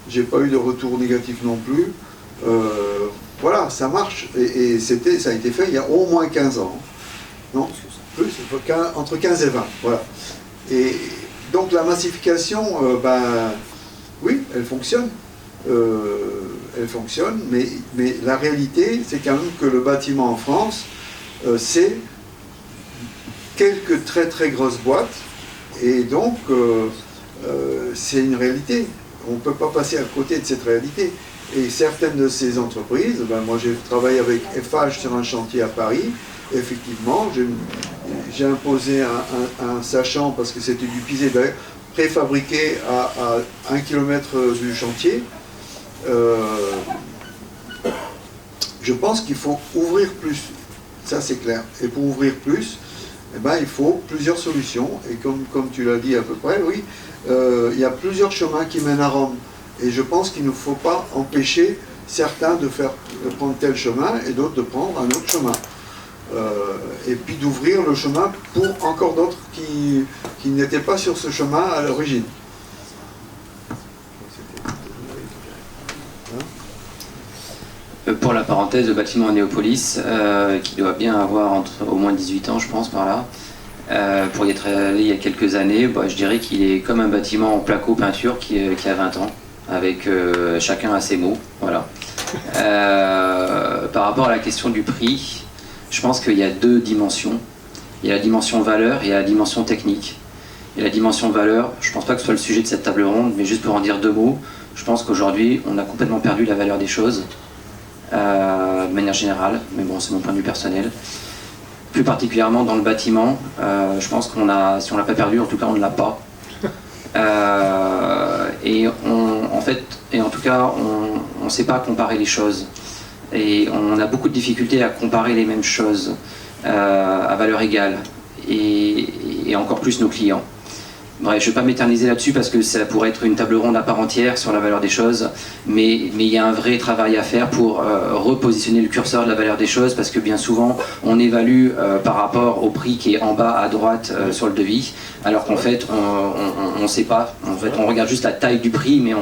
J'ai pas eu de retour négatif non plus. Voilà, ça marche. Et ça a été fait il y a au moins 15 ans. Non, plus, entre 15 et 20. Voilà. Et donc la massification, oui, elle fonctionne. Elle fonctionne, mais la réalité, c'est quand même que le bâtiment en France, c'est quelques très très grosses boîtes. Et donc, c'est une réalité. On ne peut pas passer à côté de cette réalité. Et certaines de ces entreprises, moi j'ai travaillé avec FH sur un chantier à Paris, effectivement, j'ai imposé un sachant, parce que c'était du pisé préfabriqué à 1 km du chantier. Je pense qu'il faut ouvrir plus, ça c'est clair. Et pour ouvrir plus, il faut plusieurs solutions. Et comme tu l'as dit à peu près, oui, il y a plusieurs chemins qui mènent à Rome. Et je pense qu'il ne faut pas empêcher certains de prendre tel chemin et d'autres de prendre un autre chemin. Et puis d'ouvrir le chemin pour encore d'autres qui n'étaient pas sur ce chemin à l'origine. Pour la parenthèse, le bâtiment Néopolis, qui doit bien avoir au moins 18 ans, je pense, par là, pour y être allé il y a quelques années, je dirais qu'il est comme un bâtiment en placo-peinture qui a 20 ans. Avec chacun à ses mots, voilà. Par rapport à la question du prix, je pense qu'il y a deux dimensions. Il y a la dimension valeur et la dimension technique. Et la dimension valeur, je ne pense pas que ce soit le sujet de cette table ronde, mais juste pour en dire deux mots, je pense qu'aujourd'hui, on a complètement perdu la valeur des choses, de manière générale, mais bon, c'est mon point de vue personnel. Plus particulièrement dans le bâtiment, je pense qu'on a, si on ne l'a pas perdu, en tout cas on ne l'a pas. Et en tout cas, on ne sait pas comparer les choses. Et on a beaucoup de difficultés à comparer les mêmes choses à valeur égale. Et encore plus nos clients. Bref, je ne vais pas m'éterniser là-dessus parce que ça pourrait être une table ronde à part entière sur la valeur des choses, mais il y a un vrai travail à faire pour repositionner le curseur de la valeur des choses, parce que bien souvent on évalue par rapport au prix qui est en bas à droite sur le devis, alors qu'en fait on ne sait pas. En fait, on regarde juste la taille du prix, mais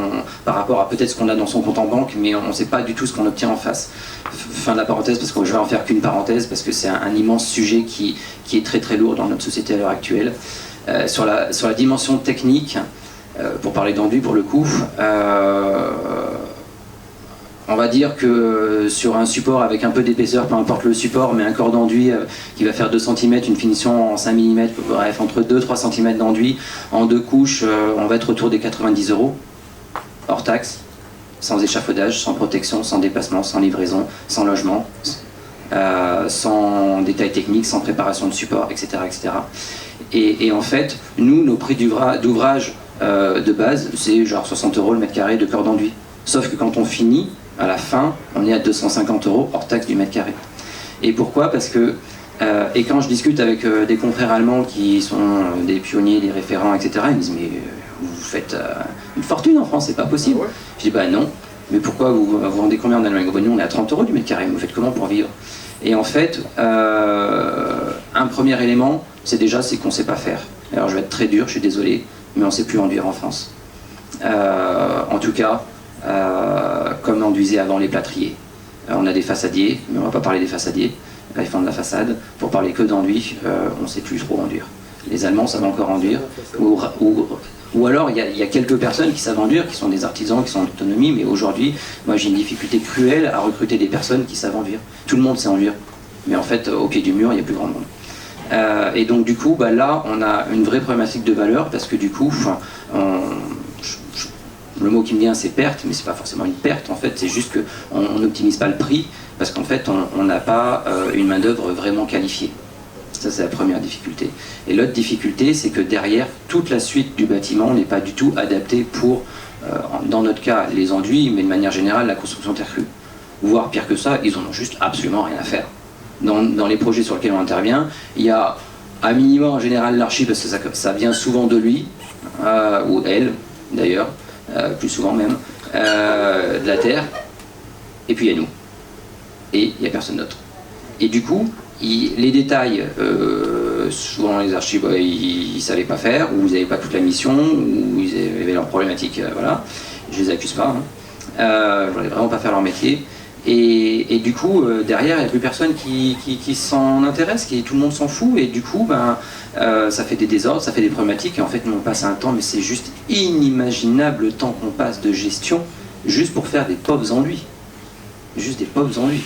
par rapport à peut-être ce qu'on a dans son compte en banque, mais on ne sait pas du tout ce qu'on obtient en face. Fin de la parenthèse, parce que je vais en faire qu'une parenthèse, parce que c'est un immense sujet qui est très très lourd dans notre société à l'heure actuelle. Sur la dimension technique, pour parler d'enduit pour le coup, on va dire que sur un support avec un peu d'épaisseur, peu importe le support, mais un corps d'enduit qui va faire 2 cm, une finition en 5 mm, bref, entre 2-3 cm d'enduit, en 2 couches, on va être autour des 90 €, hors taxe, sans échafaudage, sans protection, sans déplacement, sans livraison, sans logement, sans détails techniques, sans préparation de support, etc. etc. Et en fait, nous, nos prix d'ouvrage de base, c'est genre 60 € le mètre carré de corps d'enduit. Sauf que quand on finit, à la fin, on est à 250 € hors taxe du mètre carré. Et pourquoi? Parce que, et quand je discute avec des confrères allemands qui sont des pionniers, des référents, etc., ils me disent « mais vous faites une fortune en France, c'est pas possible ». Je dis « bah non, mais pourquoi vous vendez combien en Allemagne ?» Nous, on est à 30 € du mètre carré, vous faites comment pour vivre? Et en fait, un premier élément, c'est qu'on ne sait pas faire. Alors je vais être très dur, je suis désolé, mais on ne sait plus enduire en France. En tout cas, comme enduisaient avant les plâtriers. On a des façadiers, mais on ne va pas parler des façadiers, ils font de la façade. Pour parler que d'enduit, on ne sait plus trop enduire. Les Allemands savent encore enduire, ou alors il y a quelques personnes qui savent enduire, qui sont des artisans, qui sont en autonomie, mais aujourd'hui, moi j'ai une difficulté cruelle à recruter des personnes qui savent enduire. Tout le monde sait enduire, mais en fait, au pied du mur, il n'y a plus grand monde. Et donc du coup, là, on a une vraie problématique de valeur parce que du coup, le mot qui me vient c'est perte, mais c'est pas forcément une perte en fait, c'est juste qu'on n'optimise pas le prix parce qu'en fait on n'a pas une main d'œuvre vraiment qualifiée. Ça c'est la première difficulté. Et l'autre difficulté c'est que derrière, toute la suite du bâtiment n'est pas du tout adaptée pour, dans notre cas, les enduits, mais de manière générale la construction terre crue. Voire pire que ça, ils en ont juste absolument rien à faire. Dans les projets sur lesquels on intervient, il y a à minima en général l'archi parce que ça vient souvent de lui, ou elle d'ailleurs, plus souvent même, de la terre, et puis il y a nous. Et il n'y a personne d'autre. Et du coup, les détails, souvent les archives, ils ne savaient pas faire, ou ils n'avaient pas toute la mission, ou ils avaient leurs problématiques, voilà. Je les accuse pas, je ne voulais vraiment pas faire leur métier. Et du coup, derrière, il n'y a plus personne qui s'en intéresse, tout le monde s'en fout, et du coup, ça fait des désordres, ça fait des problématiques, et en fait, nous, on passe un temps, mais c'est juste inimaginable le temps qu'on passe de gestion, juste pour faire des pauvres enduits. Juste des pauvres enduits.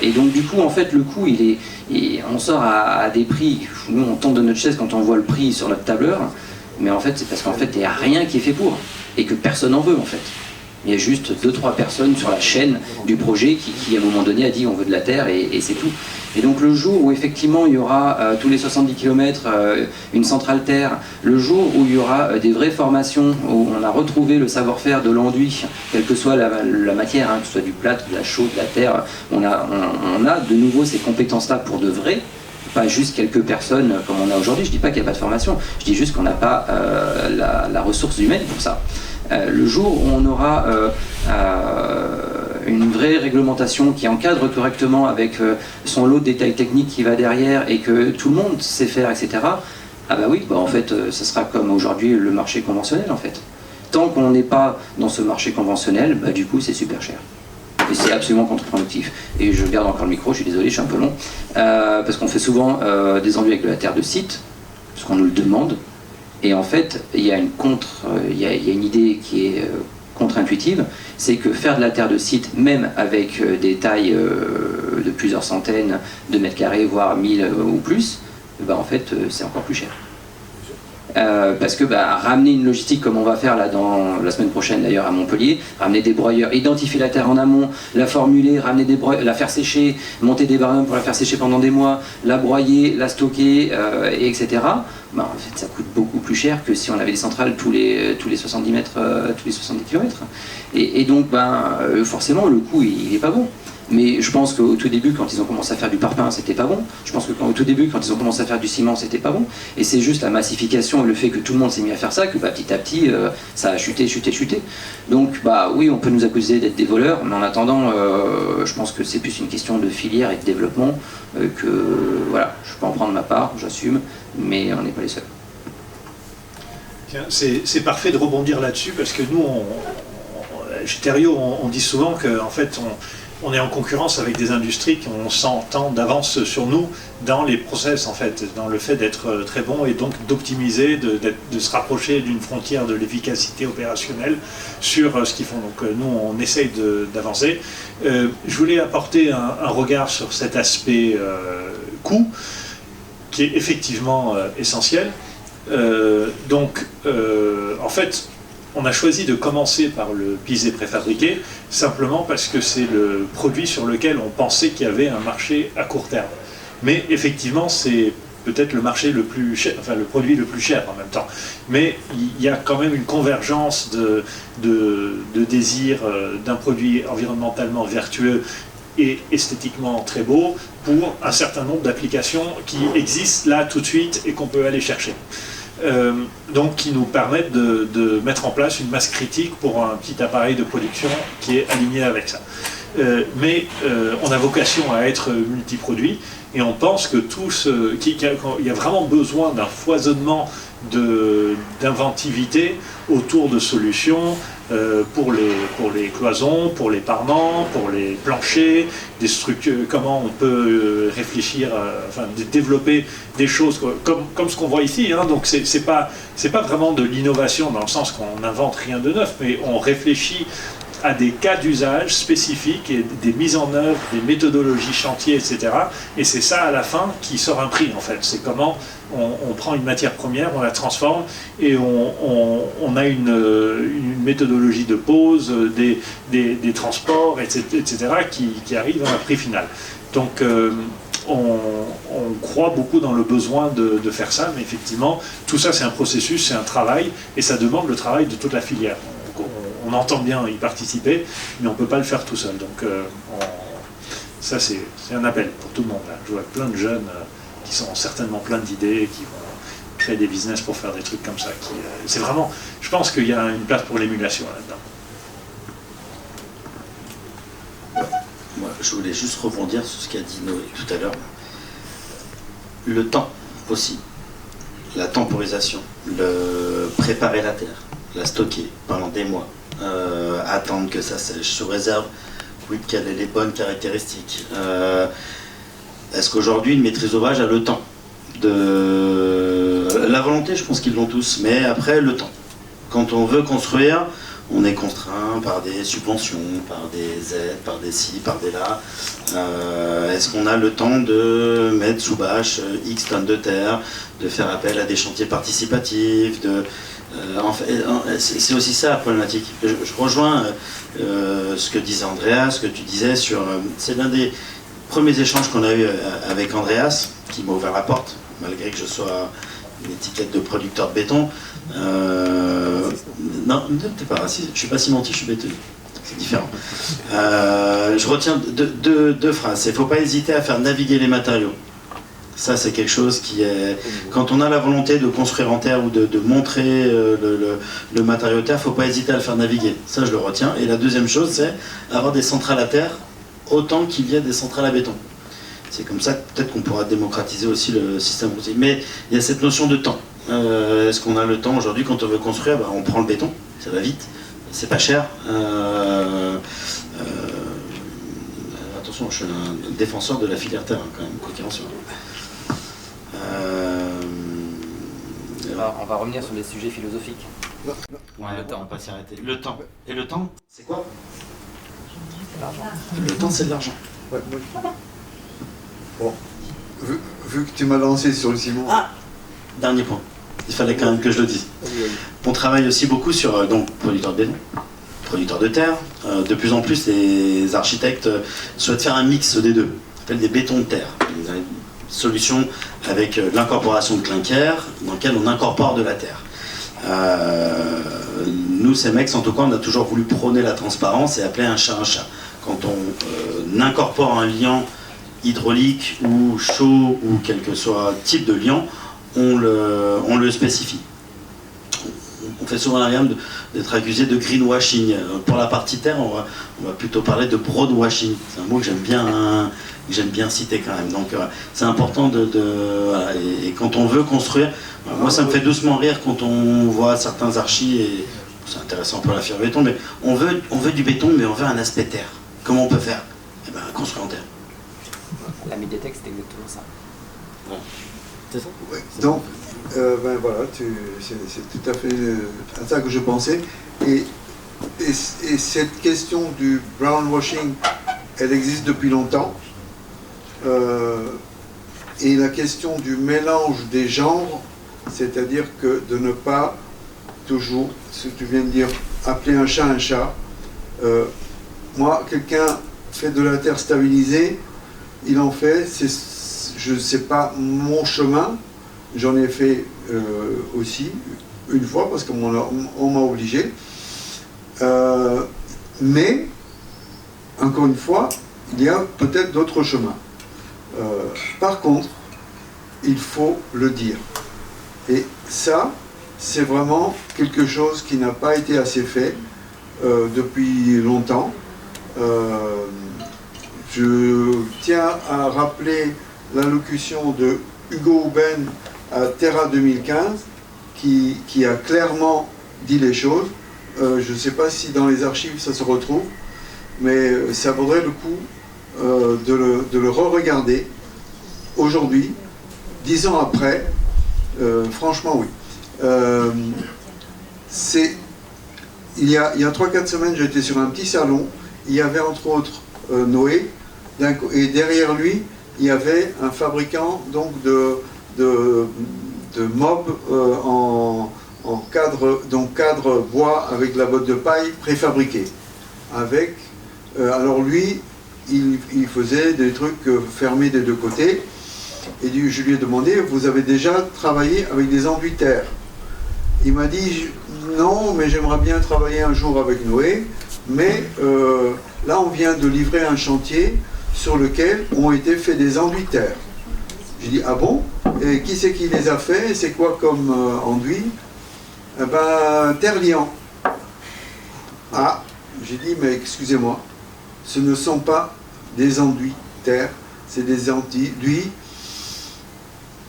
Et donc, du coup, en fait, le coût, on sort à des prix, nous, on tombe de notre chaise quand on voit le prix sur notre tableur, mais en fait, c'est parce qu'en fait, il n'y a rien qui est fait pour, et que personne n'en veut, en fait. Il y a juste 2-3 personnes sur la chaîne du projet qui à un moment donné a dit on veut de la terre et c'est tout. Et donc le jour où effectivement il y aura tous les 70 km une centrale terre, le jour où il y aura des vraies formations, où on a retrouvé le savoir-faire de l'enduit, quelle que soit la matière, que ce soit du plâtre, de la chaux, de la terre, on a de nouveau ces compétences-là pour de vrai. Pas juste quelques personnes comme on a aujourd'hui, je dis pas qu'il n'y a pas de formation, je dis juste qu'on n'a pas la ressource humaine pour ça. Le jour où on aura une vraie réglementation qui encadre correctement avec son lot de détails techniques qui va derrière et que tout le monde sait faire, etc., en fait, ça sera comme aujourd'hui le marché conventionnel en fait. Tant qu'on n'est pas dans ce marché conventionnel, du coup c'est super cher. Et c'est absolument contre-productif. Et je garde encore le micro, je suis désolé, je suis un peu long, parce qu'on fait souvent des enduits avec de la terre de site, parce qu'on nous le demande. Et en fait, il y a une idée qui est contre-intuitive, c'est que faire de la terre de site, même avec des tailles de plusieurs centaines de mètres carrés, voire 1000 ou plus, en fait, c'est encore plus cher. Parce que ramener une logistique comme on va faire là dans la semaine prochaine d'ailleurs à Montpellier, ramener des broyeurs, identifier la terre en amont, la formuler, ramener des broyeurs, la faire sécher, monter des barnums pour la faire sécher pendant des mois, la broyer, la stocker, etc. En fait ça coûte beaucoup plus cher que si on avait des centrales tous les 70 mètres, tous les 70 km. Et donc forcément le coût il est pas bon. Mais je pense qu'au tout début, quand ils ont commencé à faire du parpaing, c'était pas bon. Je pense qu'au tout début, quand ils ont commencé à faire du ciment, c'était pas bon. Et c'est juste la massification et le fait que tout le monde s'est mis à faire ça, que petit à petit, ça a chuté. Donc, oui, on peut nous accuser d'être des voleurs, mais en attendant, je pense que c'est plus une question de filière et de développement que, voilà, je peux en prendre ma part, j'assume, mais on n'est pas les seuls. C'est parfait de rebondir là-dessus, parce que nous, chez Thériault, on dit souvent qu'en fait, on est en concurrence avec des industries qui ont 100 ans d'avance sur nous dans les process, en fait, dans le fait d'être très bon et donc d'optimiser, de se rapprocher d'une frontière de l'efficacité opérationnelle sur ce qu'ils font. Donc nous, on essaye d'avancer. Je voulais apporter un regard sur cet aspect coût, qui est effectivement essentiel. En fait, on a choisi de commencer par le pisé préfabriqué, simplement parce que c'est le produit sur lequel on pensait qu'il y avait un marché à court terme. Mais effectivement, c'est peut-être le marché le plus cher, enfin le produit le plus cher en même temps. Mais il y a quand même une convergence de désir d'un produit environnementalement vertueux et esthétiquement très beau pour un certain nombre d'applications qui existent là tout de suite et qu'on peut aller chercher. Donc qui nous permettent de mettre en place une masse critique pour un petit appareil de production qui est aligné avec ça. Mais on a vocation à être multiproduit et on pense que qu'il y a vraiment besoin d'un foisonnement d'inventivité autour de solutions pour les cloisons, pour les parements, pour les planchers, des structures, comment on peut réfléchir, développer des choses comme ce qu'on voit ici. Donc c'est pas vraiment de l'innovation dans le sens qu'on n'invente rien de neuf, mais on réfléchit à des cas d'usage spécifiques et des mises en œuvre, des méthodologies chantier, etc. Et c'est ça à la fin qui sort un prix en fait. C'est comment on prend une matière première, on la transforme et on a une méthodologie de pose, des transports, etc. qui arrivent à un prix final. Donc on croit beaucoup dans le besoin de faire ça, mais effectivement, tout ça c'est un processus, c'est un travail, et ça demande le travail de toute la filière. On entend bien y participer, mais on ne peut pas le faire tout seul. Donc ça c'est un appel pour tout le monde. Là. Je vois plein de jeunes qui sont certainement plein d'idées, qui vont créer des business pour faire des trucs comme ça. C'est vraiment, je pense qu'il y a une place pour l'émulation là-dedans. Moi, je voulais juste rebondir sur ce qu'a dit Noé tout à l'heure. Le temps aussi, la temporisation, le préparer la terre, la stocker pendant des mois, attendre que ça sèche, sous réserve, oui, quelles sont les bonnes caractéristiques. Est-ce qu'aujourd'hui une maîtrise d'ouvrage a le temps la volonté, je pense qu'ils l'ont tous, mais après le temps. Quand on veut construire, on est contraint par des subventions, par des aides, par des ci, par des là. Est-ce qu'on a le temps de mettre sous bâche X tonnes de terre, de faire appel à des chantiers participatifs c'est aussi ça la problématique. Je rejoins ce que disait Andreas, ce que tu disais sur... c'est l'un des premiers échanges qu'on a eu avec Andreas, qui m'a ouvert la porte, malgré que je sois une étiquette de producteur de béton. Non, t'es pas raciste, je suis pas cimentique, je suis bétonnier. C'est différent. Je retiens deux phrases. Il ne faut pas hésiter à faire naviguer les matériaux. Ça, c'est quelque chose qui est... Quand on a la volonté de construire en terre ou de montrer le matériau terre, il ne faut pas hésiter à le faire naviguer. Ça, je le retiens. Et la deuxième chose, c'est avoir des centrales à terre autant qu'il y a des centrales à béton. C'est comme ça que peut-être qu'on pourra démocratiser aussi le système routier. Mais il y a cette notion de temps. Est-ce qu'on a le temps aujourd'hui quand on veut construire? On prend le béton, ça va vite, c'est pas cher. Attention, je suis un défenseur de la filière terre, quand même, quoi qu'il en soit. On va revenir sur les sujets philosophiques. Ouais, le temps, on va pas s'y arrêter. Le temps. Et le temps, c'est quoi? Le temps, c'est de l'argent. Ouais, bon, vu que tu m'as lancé sur le ciment... Dernier point, il fallait quand même que je le dise. On travaille aussi beaucoup sur donc producteurs de béton, producteurs de terre. De plus en plus, les architectes souhaitent faire un mix des deux. On appelle des bétons de terre. Une solution avec l'incorporation de clinker, dans lequel on incorpore de la terre. Nous, ces mecs, en tout cas, on a toujours voulu prôner la transparence et appeler un chat un chat. Quand on incorpore un liant hydraulique ou chaud ou quel que soit type de liant, on le spécifie. On fait souvent la gamme d'être accusé de greenwashing. Pour la partie terre, on va plutôt parler de broadwashing. C'est un mot que j'aime bien citer quand même. Donc c'est important voilà, et quand on veut construire, moi ça me fait doucement rire quand on voit certains archis, et c'est intéressant pour la fibre béton, mais on veut du béton, mais on veut un aspect terre. Comment on peut faire? Eh ben, construire en terre. La médiathèque, c'est exactement ça. Ouais. C'est ça? Ouais. Donc, voilà, c'est tout à fait à ça que je pensais. Et cette question du brownwashing, elle existe depuis longtemps. Et la question du mélange des genres, c'est-à-dire que de ne pas toujours, ce que tu viens de dire, appeler un chat un chat. Moi, quelqu'un fait de la terre stabilisée, il en fait, je ne sais pas mon chemin, j'en ai fait aussi une fois parce qu'on m'a obligé. Mais, encore une fois, il y a peut-être d'autres chemins. Par contre, il faut le dire. Et ça, c'est vraiment quelque chose qui n'a pas été assez fait depuis longtemps. Je tiens à rappeler l'allocution de Hugo Houben à Terra 2015 qui a clairement dit les choses. Je ne sais pas si dans les archives ça se retrouve, mais ça vaudrait le coup de le re-regarder aujourd'hui, 10 ans après. Franchement, oui. C'est il y a 3-4 semaines, j'étais sur un petit salon. Il y avait entre autres Noé, et derrière lui, il y avait un fabricant donc de mobs en cadre bois avec la botte de paille préfabriquée. Alors lui, il faisait des trucs fermés des deux côtés. Et je lui ai demandé, vous avez déjà travaillé avec des enduits terre? Il m'a dit, non, mais j'aimerais bien travailler un jour avec Noé, mais là on vient de livrer un chantier sur lequel ont été faits des enduits terre. J'ai dit, ah bon? Et qui c'est qui les a faits? C'est quoi comme enduit? Eh ben, Terre-Liant. Ah, j'ai dit, mais excusez-moi, ce ne sont pas des enduits terre, c'est des enduits,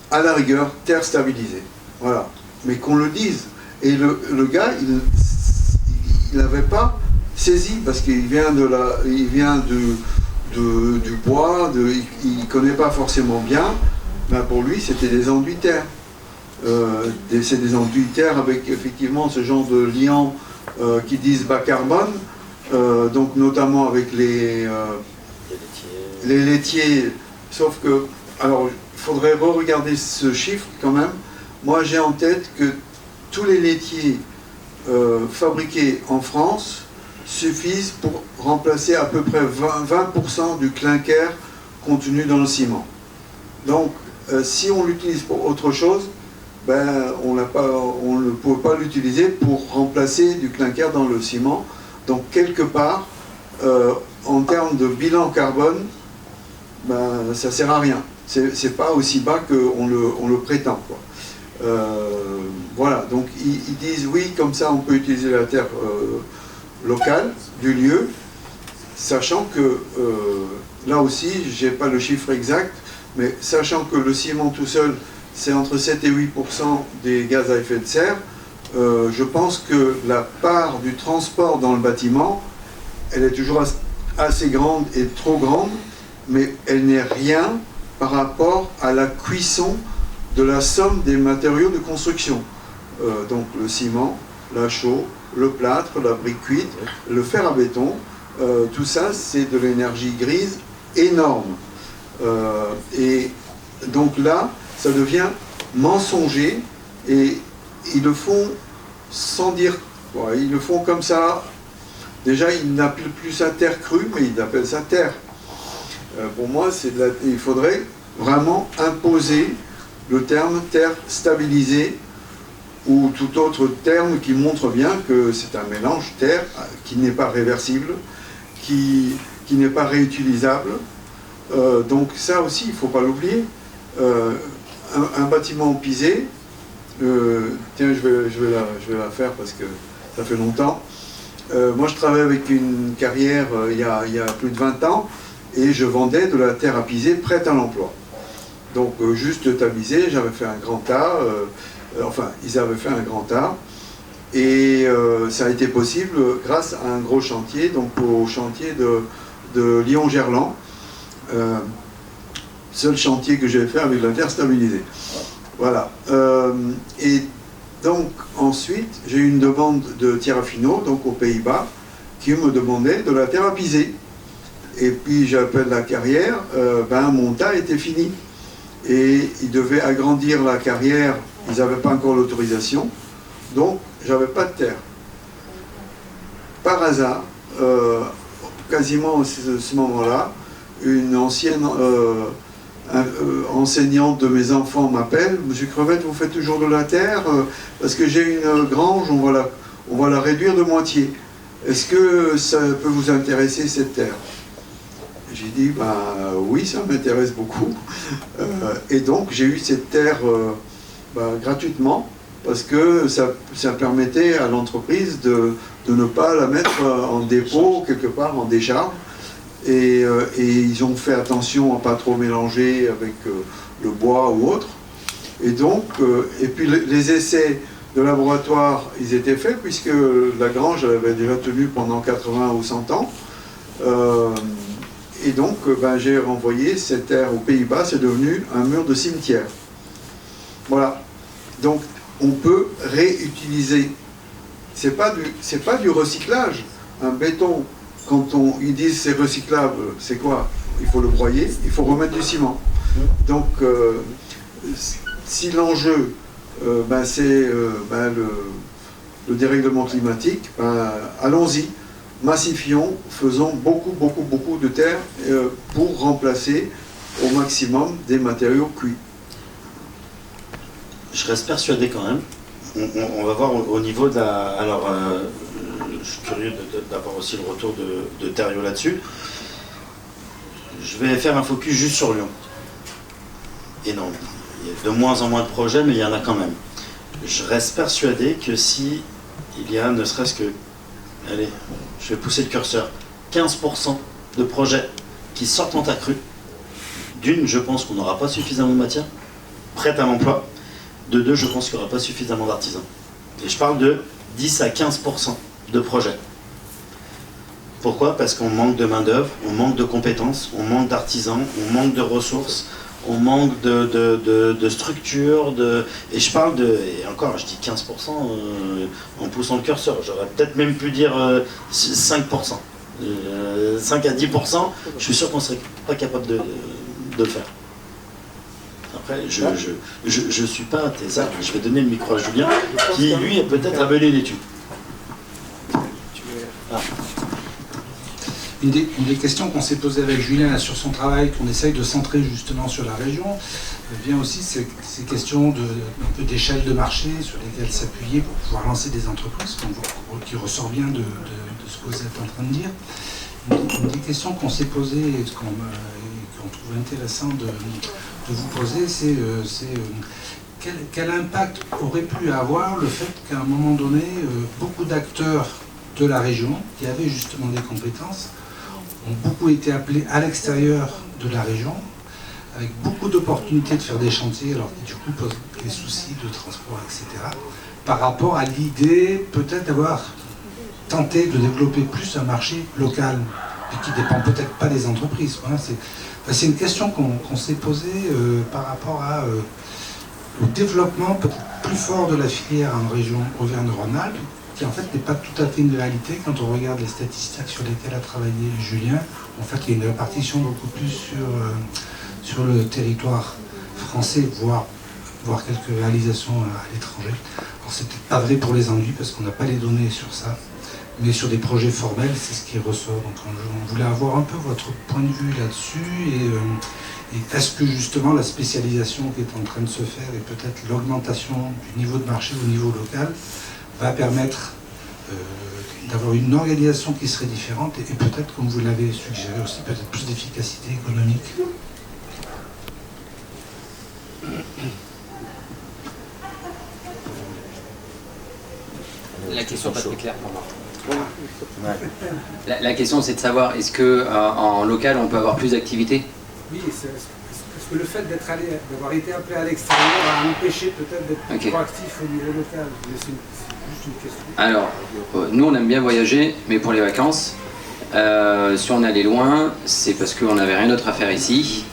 à la rigueur, terre stabilisée. Voilà. Mais qu'on le dise. Et le gars, il n'avait pas saisi, parce qu'il vient du bois, il ne connaît pas forcément bien. Ben pour lui, c'était des enduits terre. C'est des enduits terre avec effectivement ce genre de liant qui disent bas carbone, donc notamment avec les laitiers. Sauf que, alors, il faudrait re-regarder ce chiffre quand même. Moi, j'ai en tête que tous les laitiers fabriqués en France suffisent pour remplacer à peu près 20% du clinker contenu dans le ciment. Donc, si on l'utilise pour autre chose, ben, on ne peut pas l'utiliser pour remplacer du clinker dans le ciment. Donc, quelque part, en termes de bilan carbone, ben, ça ne sert à rien. C'est pas aussi bas qu'on le prétend, quoi. Voilà, donc ils disent oui, comme ça on peut utiliser la terre locale du lieu, sachant que là aussi, j'ai pas le chiffre exact, mais sachant que le ciment tout seul, c'est entre 7 et 8% des gaz à effet de serre, je pense que la part du transport dans le bâtiment, elle est toujours assez grande et trop grande, mais elle n'est rien par rapport à la cuisson de la somme des matériaux de construction. Donc le ciment, la chaux, le plâtre, la brique cuite, le fer à béton, tout ça c'est de l'énergie grise énorme. Et donc là, ça devient mensonger, et ils le font sans dire, ouais, ils le font comme ça. Déjà, ils n'appellent plus ça terre crue, mais ils appellent ça terre. Pour moi, il faudrait vraiment imposer le terme terre stabilisée ou tout autre terme qui montre bien que c'est un mélange terre qui n'est pas réversible, qui n'est pas réutilisable. Donc ça aussi, il ne faut pas l'oublier. Un bâtiment pisé, tiens, je vais la faire parce que ça fait longtemps. Moi, je travaillais avec une carrière il y a plus de 20 ans, et je vendais de la terre à piser prête à l'emploi. Donc juste tamisée, j'avais fait un grand tas, ils avaient fait un grand tas, et ça a été possible grâce à un gros chantier, donc au chantier de Lyon-Gerland, seul chantier que j'ai fait avec la terre stabilisée. Voilà. Et donc ensuite, j'ai eu une demande de Terrafino, donc aux Pays-Bas, qui me demandait de la terre à piser. Et puis j'appelle la carrière, mon tas était fini. Et ils devaient agrandir la carrière, ils n'avaient pas encore l'autorisation, donc j'avais pas de terre. Par hasard, quasiment à ce moment-là, une ancienne enseignante de mes enfants m'appelle, Monsieur Crevette, vous faites toujours de la terre, parce que j'ai une grange, on va la réduire de moitié. Est-ce que ça peut vous intéresser, cette terre? J'ai dit, oui, ça m'intéresse beaucoup. Et donc, j'ai eu cette terre gratuitement, parce que ça permettait à l'entreprise de ne pas la mettre en dépôt, quelque part, en décharge. Et ils ont fait attention à ne pas trop mélanger avec le bois ou autre. Et donc, et puis les essais de laboratoire, ils étaient faits, puisque la grange elle avait déjà tenu pendant 80 ou 100 ans. Et donc, j'ai renvoyé cette terre aux Pays-Bas, c'est devenu un mur de cimetière. Voilà. Donc, on peut réutiliser c'est pas du recyclage. Un béton, quand ils disent c'est recyclable, c'est quoi? Il faut le broyer, il faut remettre du ciment. Donc, si l'enjeu, c'est le dérèglement climatique, allons-y, massifions, faisons beaucoup de terre pour remplacer au maximum des matériaux cuits. Je reste persuadé quand même. On va voir au niveau de la... Alors, je suis curieux d'avoir aussi le retour de Thériault là-dessus. Je vais faire un focus juste sur Lyon. Et non, il y a de moins en moins de projets, mais il y en a quand même. Je reste persuadé que si il y a ne serait-ce que... Allez, je vais pousser le curseur. 15% de projets qui sortent en tas cru. D'une, je pense qu'on n'aura pas suffisamment de matière prête à l'emploi. De deux, je pense qu'il n'y aura pas suffisamment d'artisans. Et je parle de 10 à 15% de projets. Pourquoi? Parce qu'on manque de main-d'œuvre, on manque de compétences, on manque d'artisans, on manque de ressources, on manque de structures. Et je parle de... Et encore, je dis 15% en poussant le curseur. J'aurais peut-être même pu dire 5%. 5 à 10%, je suis sûr qu'on ne serait pas capable de le faire. Après, je suis pas ça. Je vais donner le micro à Julien, qui lui est peut-être à mener l'étude. Une des questions qu'on s'est posées avec Julien sur son travail, qu'on essaye de centrer justement sur la région, vient aussi ces questions un peu d'échelle de marché sur lesquelles s'appuyer pour pouvoir lancer des entreprises, qui ressort bien de ce que vous êtes en train de dire. Une des questions qu'on s'est posées et qu'on trouve intéressant de vous poser, c'est quel impact aurait pu avoir le fait qu'à un moment donné, beaucoup d'acteurs de la région, qui avaient justement des compétences, ont beaucoup été appelés à l'extérieur de la région, avec beaucoup d'opportunités de faire des chantiers, alors qui du coup posent des soucis de transport, etc., par rapport à l'idée peut-être d'avoir tenté de développer plus un marché local, et qui ne dépend peut-être pas des entreprises. Voilà, c'est une question qu'on s'est posée par rapport au développement peut-être plus fort de la filière en région Auvergne-Rhône-Alpes, qui en fait n'est pas tout à fait une réalité quand on regarde les statistiques sur lesquelles a travaillé Julien. En fait, il y a une répartition beaucoup plus sur le territoire français, voire quelques réalisations à l'étranger. Alors c'est peut-être pas vrai pour les enduits parce qu'on n'a pas les données sur ça, mais sur des projets formels, c'est ce qui ressort. Donc on voulait avoir un peu votre point de vue là-dessus et est-ce que justement la spécialisation qui est en train de se faire et peut-être l'augmentation du niveau de marché au niveau local va permettre d'avoir une organisation qui serait différente et peut-être, comme vous l'avez suggéré aussi, peut-être plus d'efficacité économique. La question n'est pas très claire pour moi. La question, c'est de savoir, est-ce qu'en local, on peut avoir plus d'activités? Oui, est-ce que le fait d'avoir été appelé à l'extérieur a empêché peut-être d'être plus proactif au niveau local? C'est juste une question. Alors, nous, on aime bien voyager, mais pour les vacances, si on allait loin, c'est parce qu'on n'avait rien d'autre à faire ici,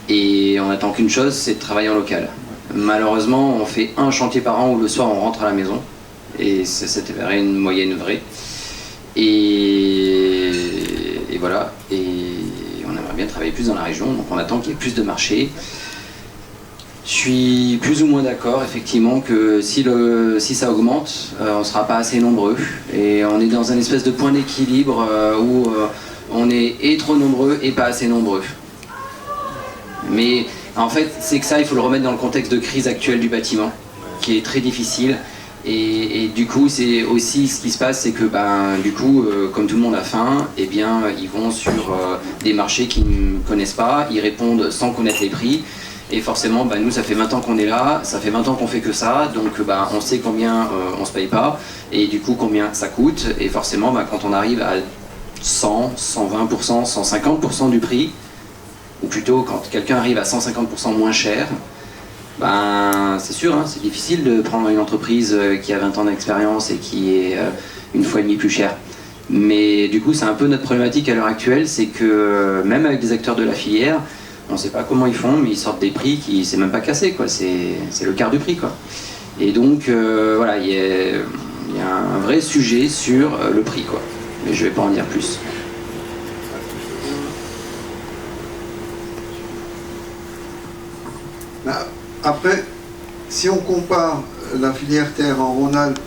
et on n'attend qu'une chose, c'est de travailler en local. Malheureusement, on fait un chantier par an où le soir, on rentre à la maison, et c'était une moyenne vraie. Et voilà, et on aimerait bien travailler plus dans la région, donc on attend qu'il y ait plus de marché. Je suis plus ou moins d'accord, effectivement, que si ça augmente, on ne sera pas assez nombreux. Et on est dans un espèce de point d'équilibre où on est et trop nombreux et pas assez nombreux. Mais en fait, c'est que ça, il faut le remettre dans le contexte de crise actuelle du bâtiment, qui est très difficile. Et du coup, c'est aussi ce qui se passe, c'est que du coup, comme tout le monde a faim, eh bien, ils vont sur des marchés qu'ils ne connaissent pas, ils répondent sans connaître les prix. Et forcément, nous, ça fait 20 ans qu'on est là, ça fait 20 ans qu'on fait que ça, donc on sait combien on se paye pas, et du coup combien ça coûte. Et forcément, quand on arrive à 100, 120%, 150% du prix, ou plutôt quand quelqu'un arrive à 150% moins cher, c'est sûr, c'est difficile de prendre une entreprise qui a 20 ans d'expérience et qui est une fois et demie plus chère. Mais du coup, c'est un peu notre problématique à l'heure actuelle, c'est que même avec des acteurs de la filière, on ne sait pas comment ils font, mais ils sortent des prix qui c'est même pas cassé, quoi. C'est le quart du prix, quoi. Et donc voilà, il y il y a un vrai sujet sur le prix, quoi. Mais je vais pas en dire plus. Après, si on compare la filière terre en Rhône-Alpes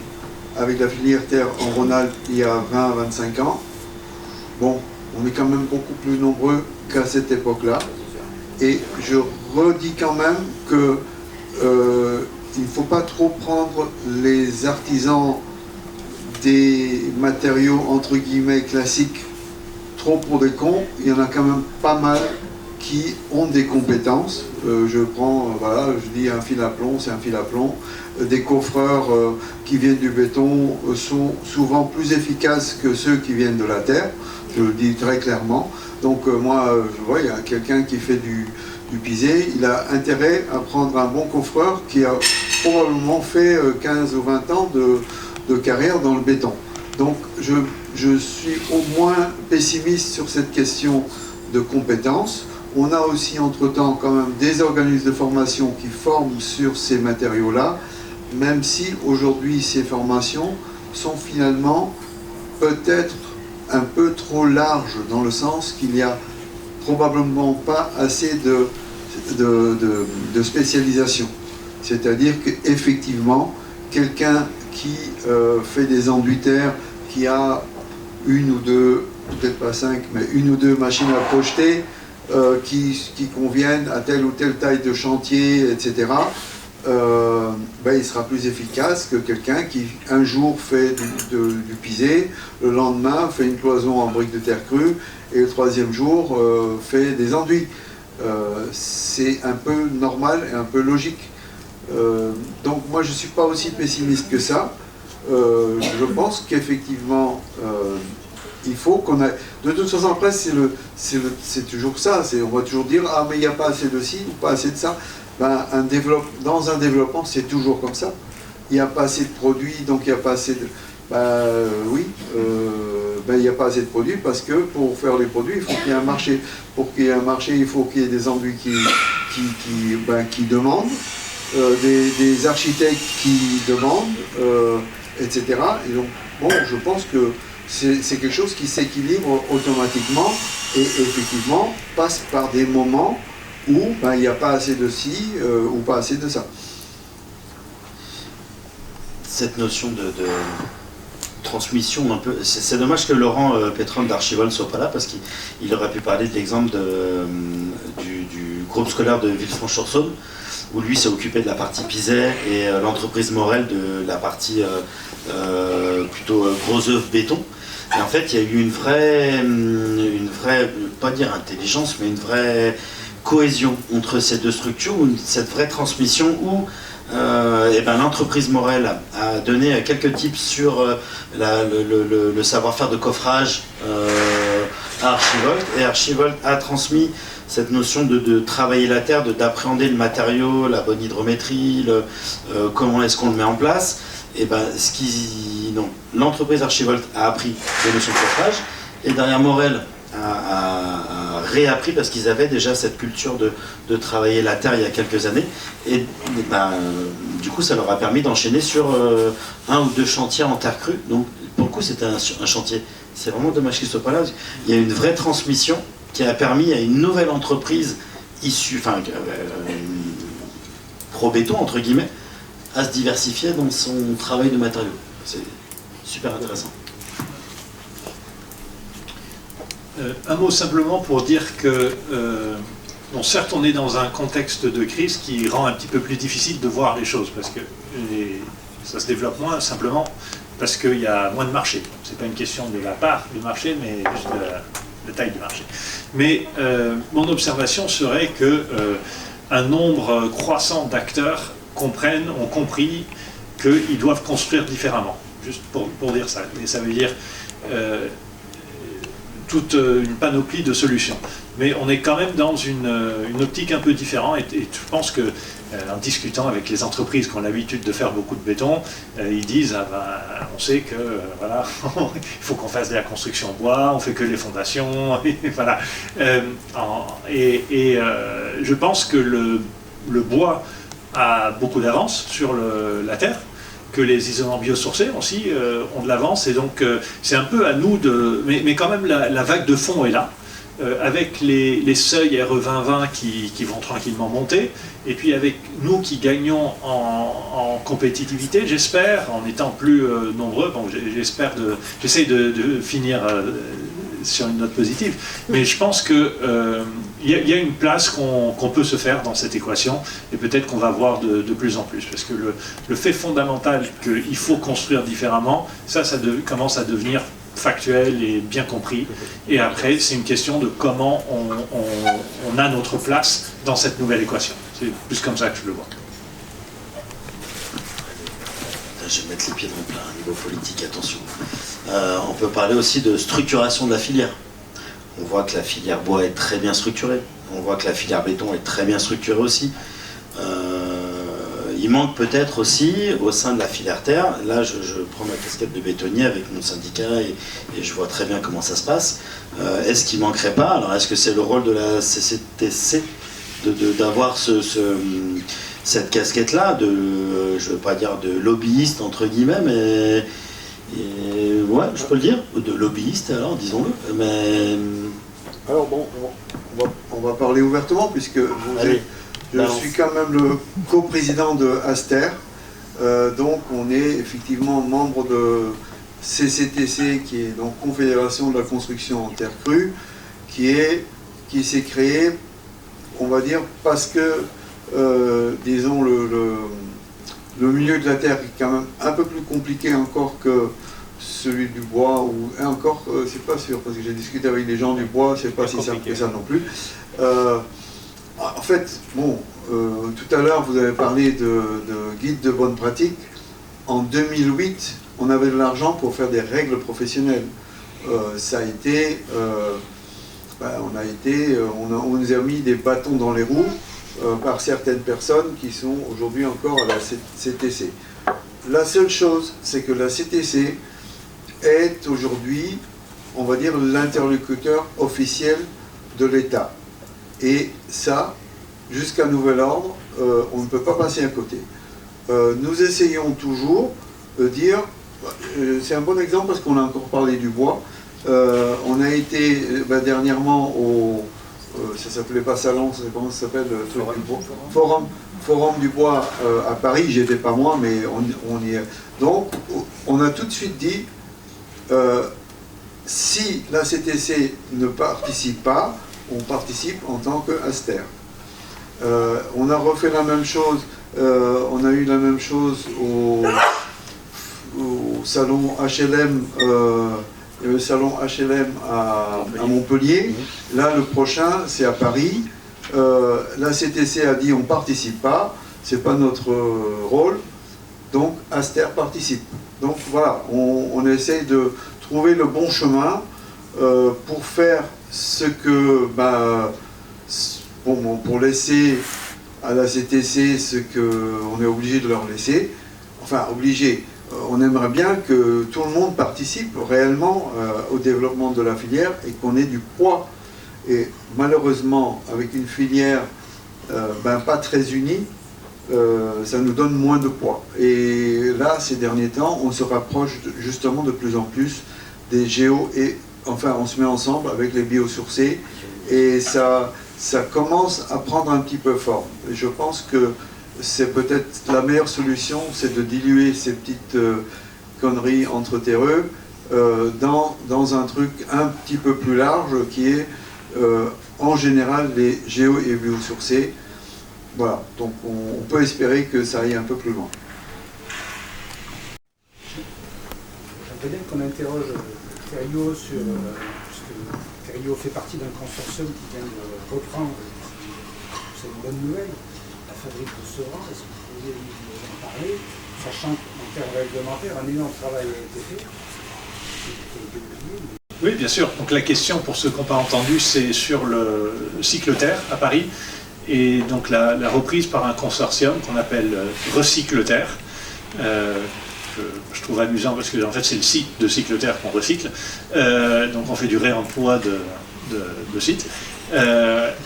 avec la filière terre en Rhône-Alpes il y a 20 à 25 ans, bon, on est quand même beaucoup plus nombreux qu'à cette époque-là. Et je redis quand même que il ne faut pas trop prendre les artisans des matériaux entre guillemets classiques trop pour des cons. Il y en a quand même pas mal qui ont des compétences. Je prends, voilà, je dis un fil à plomb, c'est un fil à plomb. Des coffreurs qui viennent du béton sont souvent plus efficaces que ceux qui viennent de la terre, je le dis très clairement. Donc moi, je vois, il y a quelqu'un qui fait du pisé, il a intérêt à prendre un bon coffreur qui a probablement fait 15 ou 20 ans de carrière dans le béton. Donc je suis au moins pessimiste sur cette question de compétences. On a aussi entre-temps quand même des organismes de formation qui forment sur ces matériaux-là, même si aujourd'hui ces formations sont finalement peut-être un peu trop larges, dans le sens qu'il n'y a probablement pas assez de spécialisation. C'est-à-dire qu'effectivement, quelqu'un qui fait des enduits terre, qui a une ou deux, peut-être pas 5, mais une ou deux machines à projeter, qui conviennent à telle ou telle taille de chantier, etc., il sera plus efficace que quelqu'un qui un jour fait du pisé, le lendemain fait une cloison en briques de terre crue, et le troisième jour fait des enduits. C'est un peu normal et un peu logique. Donc moi je ne suis pas aussi pessimiste que ça. Je pense qu'effectivement il faut qu'on ait... De toute façon après c'est toujours ça, on va toujours dire ah mais il n'y a pas assez de ci ou pas assez de ça. Dans un développement c'est toujours comme ça. Il n'y a pas assez de produits, donc il n'y a pas assez de... il n'y a pas assez de produits parce que pour faire les produits, il faut qu'il y ait un marché. Pour qu'il y ait un marché, il faut qu'il y ait des enduits qui demandent, des architectes qui demandent, etc. Et donc, bon, je pense que c'est quelque chose qui s'équilibre automatiquement et effectivement passe par des moments où il n'y a pas assez de ci ou pas assez de ça. Cette notion de transmission un peu... C'est dommage que Laurent Pétron d'Archivol ne soit pas là parce qu'il aurait pu parler de l'exemple du groupe scolaire de Villefranche-sur-Saône où lui s'est occupé de la partie Pizet et l'entreprise Morel de la partie plutôt gros œuvre béton. Et en fait, il y a eu une vraie, pas dire intelligence, mais une vraie cohésion entre ces deux structures, cette vraie transmission où l'entreprise Morel a donné quelques tips sur le savoir-faire de coffrage à Archivolt, et Archivolt a transmis cette notion de travailler la terre, d'appréhender le matériau, la bonne hydrométrie, comment est-ce qu'on le met en place. Et l'entreprise Archivolt a appris les notions de coffrage, et derrière Morel a réappris parce qu'ils avaient déjà cette culture de travailler la terre il y a quelques années, et du coup ça leur a permis d'enchaîner sur un ou deux chantiers en terre crue. Donc pour le coup c'était un chantier, c'est vraiment dommage qu'il ne soit pas là. Il y a une vraie transmission qui a permis à une nouvelle entreprise issue, pro-béton entre guillemets, à se diversifier dans son travail de matériaux. C'est super intéressant. Un mot simplement pour dire que, certes, on est dans un contexte de crise qui rend un petit peu plus difficile de voir les choses, parce que ça se développe moins simplement parce qu'il y a moins de marché. Ce n'est pas une question de la part du marché, mais juste de la taille du marché. Mais mon observation serait que un nombre croissant d'acteurs ont compris qu'ils doivent construire différemment. Juste pour dire ça. Et ça veut dire toute une panoplie de solutions. Mais on est quand même dans une optique un peu différente, et je pense que en discutant avec les entreprises qui ont l'habitude de faire beaucoup de béton, ils disent on sait que voilà, il faut qu'on fasse de la construction en bois, on fait que les fondations, et voilà. Je pense que le bois a beaucoup d'avance sur la terre, que les isolants biosourcés aussi ont de l'avance. Et donc c'est un peu à nous de... Mais quand même la vague de fond est là. Avec les seuils RE2020 qui vont tranquillement monter, et puis avec nous qui gagnons en compétitivité, j'espère, en étant plus nombreux, bon, j'essaie de finir sur une note positive, mais je pense qu'il y a une place qu'on peut se faire dans cette équation, et peut-être qu'on va voir de plus en plus, parce que le fait fondamental qu'il faut construire différemment, ça commence à devenir factuel et bien compris. Et après, c'est une question de comment on a notre place dans cette nouvelle équation. C'est plus comme ça que je le vois. Je vais mettre les pieds dans le plat, niveau politique, attention. On peut parler aussi de structuration de la filière. On voit que la filière bois est très bien structurée. On voit que la filière béton est très bien structurée aussi. Il manque peut-être aussi, au sein de la filière terre, là je prends ma casquette de bétonnier avec mon syndicat et je vois très bien comment ça se passe. Est-ce qu'il ne manquerait pas, alors est-ce que c'est le rôle de la CCTC d'avoir cette casquette-là, je ne veux pas dire de lobbyiste entre guillemets, mais ouais, je peux le dire, de lobbyiste alors, disons-le. Mais... Alors bon, on va parler ouvertement puisque vous êtes... Je suis quand même le coprésident de Aster, donc on est effectivement membre de CCTC, qui est donc Confédération de la construction en terre crue, qui s'est créée, on va dire, parce que, disons, le milieu de la terre est quand même un peu plus compliqué encore que celui du bois, ou encore, c'est pas sûr, parce que j'ai discuté avec les gens du bois, c'est pas si simple que ça non plus. En fait, bon, tout à l'heure vous avez parlé de guide de bonne pratique. En 2008, on avait de l'argent pour faire des règles professionnelles. Ça a été, on nous a mis des bâtons dans les roues par certaines personnes qui sont aujourd'hui encore à la CTC. La seule chose, c'est que la CTC est aujourd'hui, on va dire, l'interlocuteur officiel de l'État. Et ça, jusqu'à nouvel ordre, on ne peut pas passer à côté. Nous essayons toujours de dire, c'est un bon exemple parce qu'on a encore parlé du bois, on a été dernièrement au, ça s'appelait pas salon, comment ça s'appelle, Forum du bois à Paris, j'y étais pas moi, mais on y est. Donc, on a tout de suite dit, si la CTC ne participe pas, on participe en tant qu'Aster. On a refait la même chose, on a eu la même chose au salon HLM, le salon HLM à Montpellier. Là, le prochain, c'est à Paris. La CTC a dit on ne participe pas, c'est pas notre rôle, donc Aster participe. Donc voilà, on essaye de trouver le bon chemin pour faire ce que, pour laisser à la CTC ce qu'on est obligé de leur laisser, enfin obligé, on aimerait bien que tout le monde participe réellement au développement de la filière et qu'on ait du poids. Et malheureusement, avec une filière pas très unie, ça nous donne moins de poids. Et là, ces derniers temps, on se rapproche justement de plus en plus des géos et enfin on se met ensemble avec les biosourcés et ça commence à prendre un petit peu forme. Et je pense que c'est peut-être la meilleure solution, c'est de diluer ces petites conneries entre terreux dans un truc un petit peu plus large qui est en général les géo et biosourcés. Voilà, donc on peut espérer que ça aille un peu plus loin. J'aimerais bien qu'on interroge Thériault sur, puisque Thériault fait partie d'un consortium qui vient de reprendre, c'est une bonne nouvelle, la fabrique de Sevran. Est-ce que vous pourriez nous en parler, sachant qu'en termes réglementaires, un énorme travail a été fait. Oui, bien sûr. Donc la question, pour ceux qui n'ont pas entendu, c'est sur le cycle terre à Paris, et donc la reprise par un consortium qu'on appelle Recycle Terre. Je trouve amusant parce que en fait c'est le site de Cycle Terre qu'on recycle, donc on fait du réemploi de sites.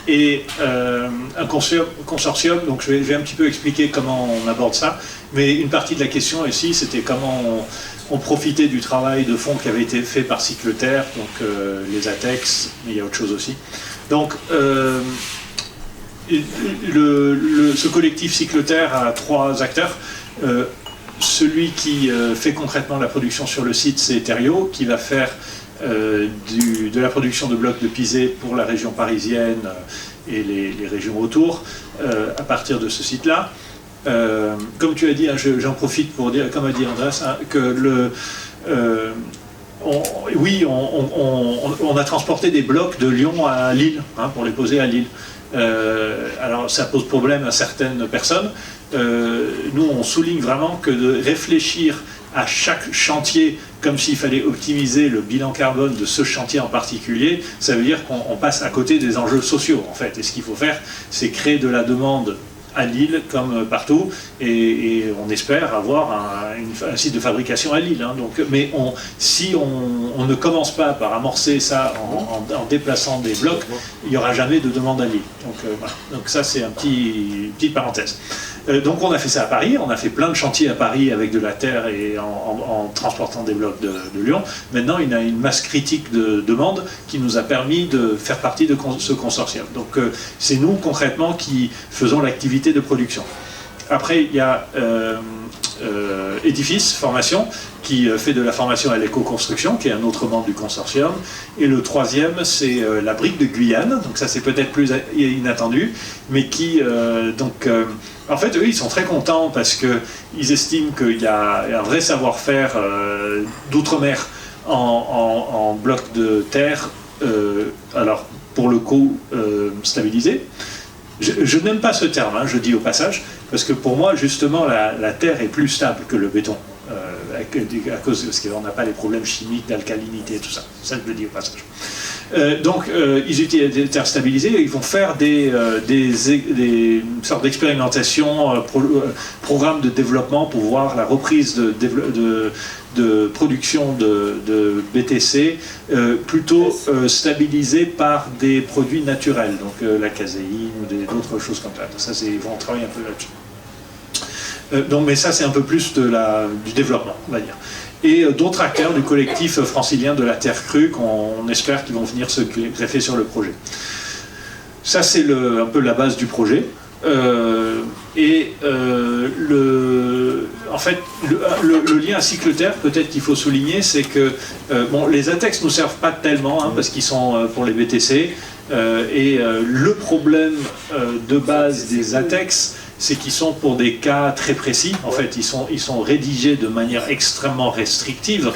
et un consortium, donc je vais un petit peu expliquer comment on aborde ça, mais une partie de la question ici, c'était comment on profitait du travail de fond qui avait été fait par Cycleterre, donc les ATEX, mais il y a autre chose aussi. Donc, ce collectif Cycleterre a 3 acteurs. Celui qui fait concrètement la production sur le site, c'est Thériault, qui va faire de la production de blocs de pisé pour la région parisienne et les régions autour, à partir de ce site-là. Comme tu as dit, hein, j'en profite pour dire, comme a dit Andreas, hein, que on a transporté des blocs de Lyon à Lille, hein, pour les poser à Lille. Alors ça pose problème à certaines personnes. Nous, on souligne vraiment que de réfléchir à chaque chantier comme s'il fallait optimiser le bilan carbone de ce chantier en particulier, ça veut dire qu'on passe à côté des enjeux sociaux, en fait. Et ce qu'il faut faire, c'est créer de la demande à Lille, comme partout, et on espère avoir un site de fabrication à Lille. Hein. Donc, mais si on ne commence pas par amorcer ça en déplaçant des blocs, il n'y aura jamais de demande à Lille. Donc, voilà. Donc ça, c'est une petite parenthèse. Donc on a fait ça à Paris, on a fait plein de chantiers à Paris avec de la terre et en transportant des blocs de Lyon. Maintenant, il y a une masse critique de demandes qui nous a permis de faire partie de ce consortium. Donc c'est nous, concrètement, qui faisons l'activité de production. Après, il y a Édifice Formation, qui fait de la formation à l'éco-construction, qui est un autre membre du consortium. Et le troisième, c'est la Brique de Guyane, donc ça c'est peut-être plus inattendu, mais qui, en fait, eux, ils sont très contents parce qu'ils estiment qu'il y a un vrai savoir-faire d'outre-mer en bloc de terre, alors pour le coup stabilisé. Je n'aime pas ce terme, hein, je dis au passage, parce que pour moi, justement, la terre est plus stable que le béton, parce qu'on n'a pas les problèmes chimiques d'alcalinité et tout ça. Ça, je le dis au passage. Donc, ils utilisent des terres stabilisées et ils vont faire des sortes d'expérimentation, programmes de développement pour voir la reprise de production de BTC plutôt stabilisée par des produits naturels, donc la caséine ou d'autres choses comme ça. Ça, ils vont travailler un peu là-dessus. Donc, mais ça, c'est un peu plus du développement, on va dire. Et d'autres acteurs du collectif francilien de la terre crue qu'on espère qu'ils vont venir se greffer sur le projet. Ça, c'est un peu la base du projet. En fait, le lien à Cycleterre, peut-être qu'il faut souligner, c'est que les ATEX ne nous servent pas tellement, hein, parce qu'ils sont pour les BTC. Le problème de base des ATEX, c'est qu'ils sont pour des cas très précis. En fait, ils sont rédigés de manière extrêmement restrictive,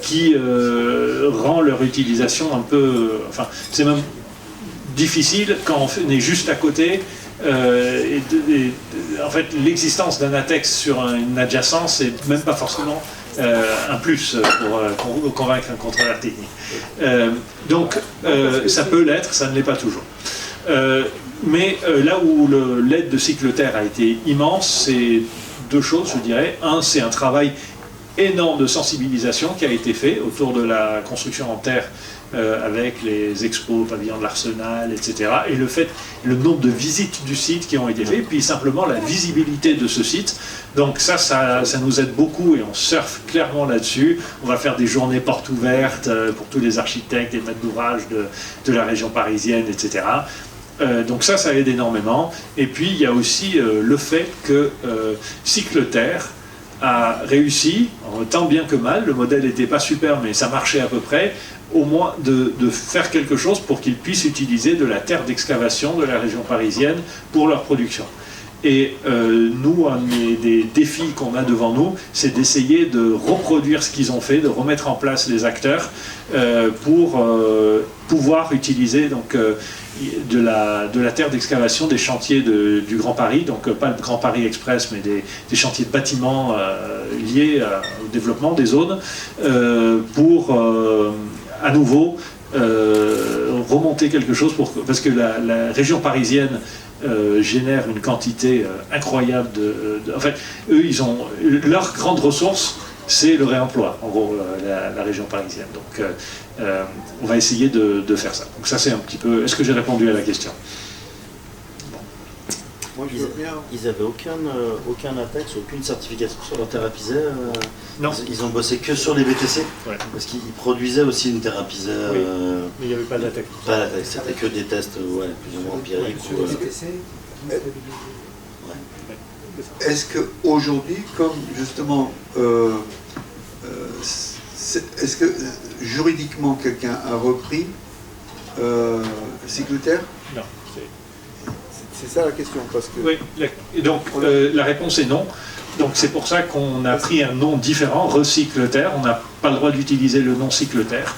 qui rend leur utilisation un peu... Enfin, c'est même difficile quand on est juste à côté. En fait, l'existence d'un ATEX sur une adjacence n'est même pas forcément un plus pour convaincre un contrôleur technique. Donc, ça peut l'être, ça ne l'est pas toujours. Mais là où l'aide de Cycleterre a été immense, c'est 2 choses, je dirais. Un, c'est un travail énorme de sensibilisation qui a été fait autour de la construction en terre avec les expos, pavillons de l'Arsenal, etc. Et le nombre de visites du site qui ont été faites, puis simplement la visibilité de ce site. Donc ça nous aide beaucoup et on surfe clairement là-dessus. On va faire des journées portes ouvertes pour tous les architectes et maîtres d'ouvrage de la région parisienne, etc. Donc ça aide énormément. Et puis il y a aussi le fait que Cycleterre a réussi, tant bien que mal, le modèle n'était pas super mais ça marchait à peu près, au moins de faire quelque chose pour qu'ils puissent utiliser de la terre d'excavation de la région parisienne pour leur production. Et nous, un des défis qu'on a devant nous, c'est d'essayer de reproduire ce qu'ils ont fait, de remettre en place les acteurs pour pouvoir utiliser donc, de la terre d'excavation des chantiers du Grand Paris, donc pas le Grand Paris Express, mais des chantiers de bâtiments liés au développement des zones, pour à nouveau remonter quelque chose, parce que la région parisienne génère une quantité incroyable en fait, eux, ils ont leur grande ressource, c'est le réemploi, en gros, la région parisienne. Donc on va essayer de faire ça. Donc ça c'est un petit peu... Est-ce que j'ai répondu à la question? Moi, je veux bien. Ils n'avaient aucun ATEX, aucune certification sur leur thérapie. Non. Ils ont bossé que sur les BTC, Ouais. parce qu'ils produisisaient aussi une thérapie. Oui. Mais il n'y avait pas d'ATEX. Pas d'ATEX, c'était que des tests plus ou moins empiriques. Sur les BTC, Est-ce qu'aujourd'hui, comme justement, est-ce que juridiquement quelqu'un a repris Cycloterre? Non. C'est ça la question, parce que... Oui, et donc la réponse est non. Donc c'est pour ça qu'on a pris un nom différent, Recycleterre. On n'a pas le droit d'utiliser le nom Cycleterre.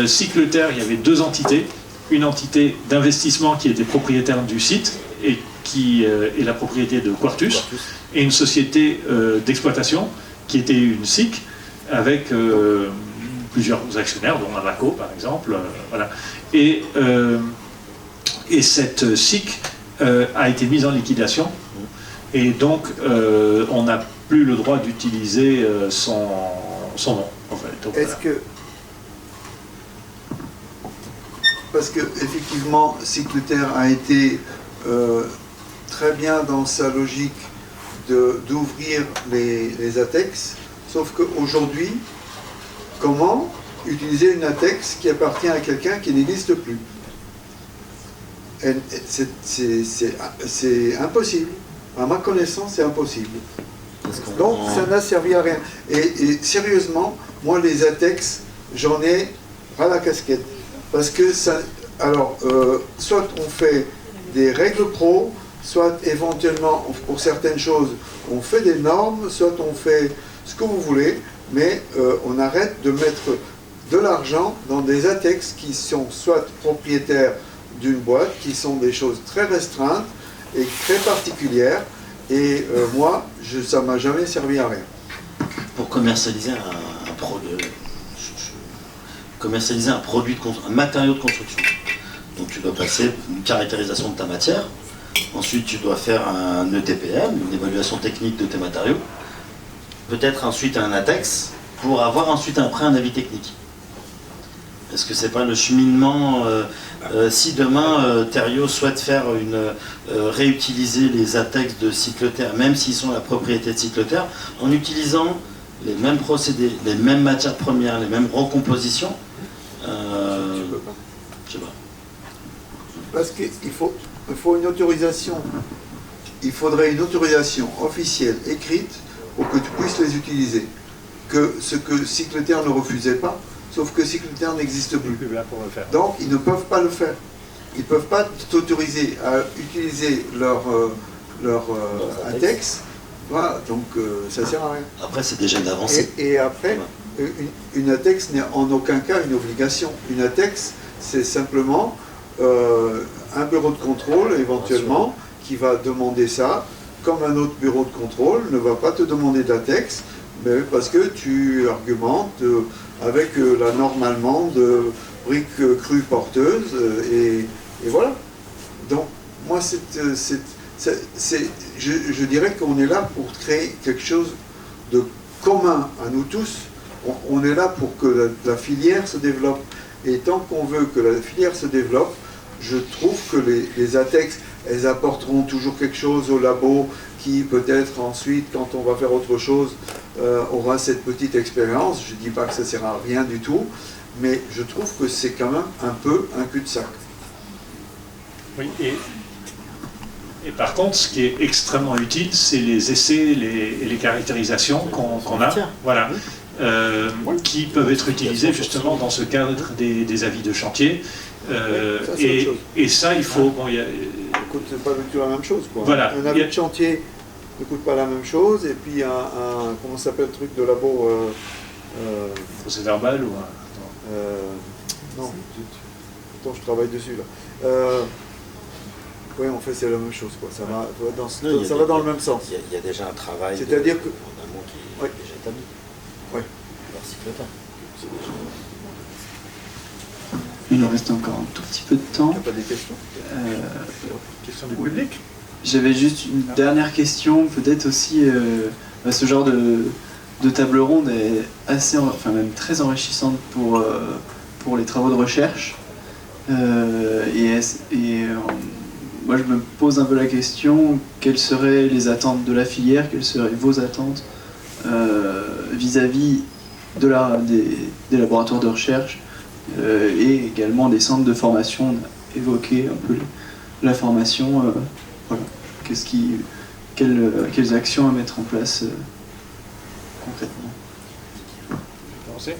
Cycleterre, il y avait deux entités. Une entité d'investissement qui était propriétaire du site et qui est la propriété de Quartus, et une société d'exploitation qui était une SIC avec plusieurs actionnaires, dont Amaco par exemple. Voilà. Et cette SIC a été mise en liquidation, et donc on n'a plus le droit d'utiliser son nom. En fait. Donc, est-ce que... Parce que effectivement, Cycloterre a été très bien dans sa logique d'ouvrir les ATEX, sauf qu'aujourd'hui, comment utiliser une ATEX qui appartient à quelqu'un qui n'existe plus? C'est impossible. À ma connaissance, c'est impossible. Donc ça n'a servi à rien. Et sérieusement, moi les ATEX, j'en ai ras la casquette. Parce que ça... Alors, soit on fait des règles pro, soit éventuellement, pour certaines choses, on fait des normes, soit on fait ce que vous voulez, mais on arrête de mettre de l'argent dans des ATEX qui sont soit propriétaires d'une boîte, qui sont des choses très restreintes et très particulières, et moi, ça ne m'a jamais servi à rien. Pour commercialiser un matériau de construction. Donc tu dois passer une caractérisation de ta matière, ensuite tu dois faire un ETPM, une évaluation technique de tes matériaux, peut-être ensuite un ATEX, pour avoir ensuite après un avis technique. Est-ce que c'est pas le cheminement si demain Thériault souhaite faire réutiliser les ATEX de Cycloterre, même s'ils sont la propriété de Cycloterre, en utilisant les mêmes procédés, les mêmes matières premières, les mêmes recompositions, je sais pas. Parce qu'il faut une autorisation. Il faudrait une autorisation officielle écrite pour que tu puisses les utiliser. Ce que Cycloterre ne refusait pas, sauf que Cycloterre n'existe plus. Donc ils ne peuvent pas le faire. Ils ne peuvent pas t'autoriser à utiliser leur ATEX. Voilà, donc ça ne sert à rien. Après, c'est déjà une avancée. Et après, une ATEX n'est en aucun cas une obligation. Une ATEX, c'est simplement un bureau de contrôle, éventuellement, qui va demander ça, comme un autre bureau de contrôle ne va pas te demander d'ATEX, mais parce que tu argumentes avec la norme allemande briques crues porteuses, et voilà. Donc, moi, je dirais qu'on est là pour créer quelque chose de commun à nous tous. On est là pour que la filière se développe. Et tant qu'on veut que la filière se développe, je trouve que les ATEX, elles apporteront toujours quelque chose au labo qui peut-être ensuite, quand on va faire autre chose, aura cette petite expérience. Je ne dis pas que ça ne sert à rien du tout, mais je trouve que c'est quand même un peu un cul-de-sac. Oui, et par contre, ce qui est extrêmement utile, c'est les essais et les caractérisations qu'on a, voilà, qui peuvent être utilisés justement dans ce cadre des avis de chantier. Et ça, il faut... Bon, coûte pas du tout la même chose, quoi. Voilà. Un avis de chantier ne coûte pas la même chose, et puis comment s'appelle le truc de labo procès verbal ou non, attends, je travaille dessus là. Oui, en fait, c'est la même chose, quoi. Ça va dans le même sens. Il y a déjà un travail. C'est-à-dire que en amont qui est oui. déjà établi. Oui. Il nous reste encore un tout petit peu de temps. Il n'y a pas des questions question du public. J'avais juste une dernière question, peut-être aussi ce genre de table ronde est assez, enfin même très enrichissante pour les travaux de recherche. Moi je me pose un peu la question, quelles seraient les attentes de la filière, quelles seraient vos attentes vis-à-vis des laboratoires de recherche et également des centres de formation. On a évoqué un peu la formation, voilà. Quelles actions à mettre en place concrètement. Commencer ?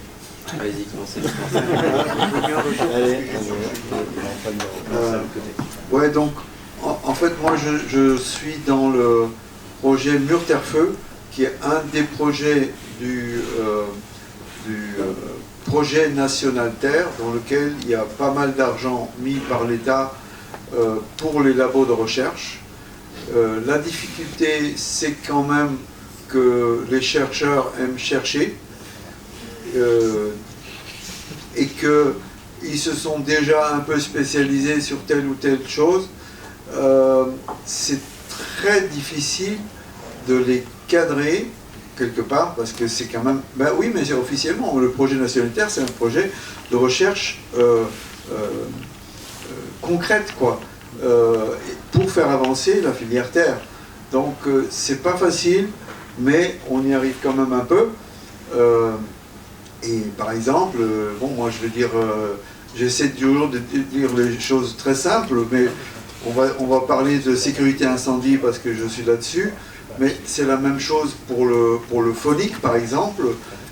Allez-y, commencez. Ouais, donc en fait moi je suis dans le projet Mur Terre Feu, qui est un des projets du projet national Terre, dans lequel il y a pas mal d'argent mis par l'État pour les labos de recherche. La difficulté, c'est quand même que les chercheurs aiment chercher et qu'ils se sont déjà un peu spécialisés sur telle ou telle chose. C'est très difficile de les cadrer quelque part, parce que c'est quand même... Ben oui, mais officiellement, le projet national Terre, c'est un projet de recherche concrète, quoi, pour faire avancer la filière Terre. Donc, c'est pas facile, mais on y arrive quand même un peu. Et par exemple, bon, moi je veux dire, j'essaie toujours de dire les choses très simples, mais on va parler de sécurité incendie parce que je suis là-dessus. Mais c'est la même chose pour le phonique, par exemple,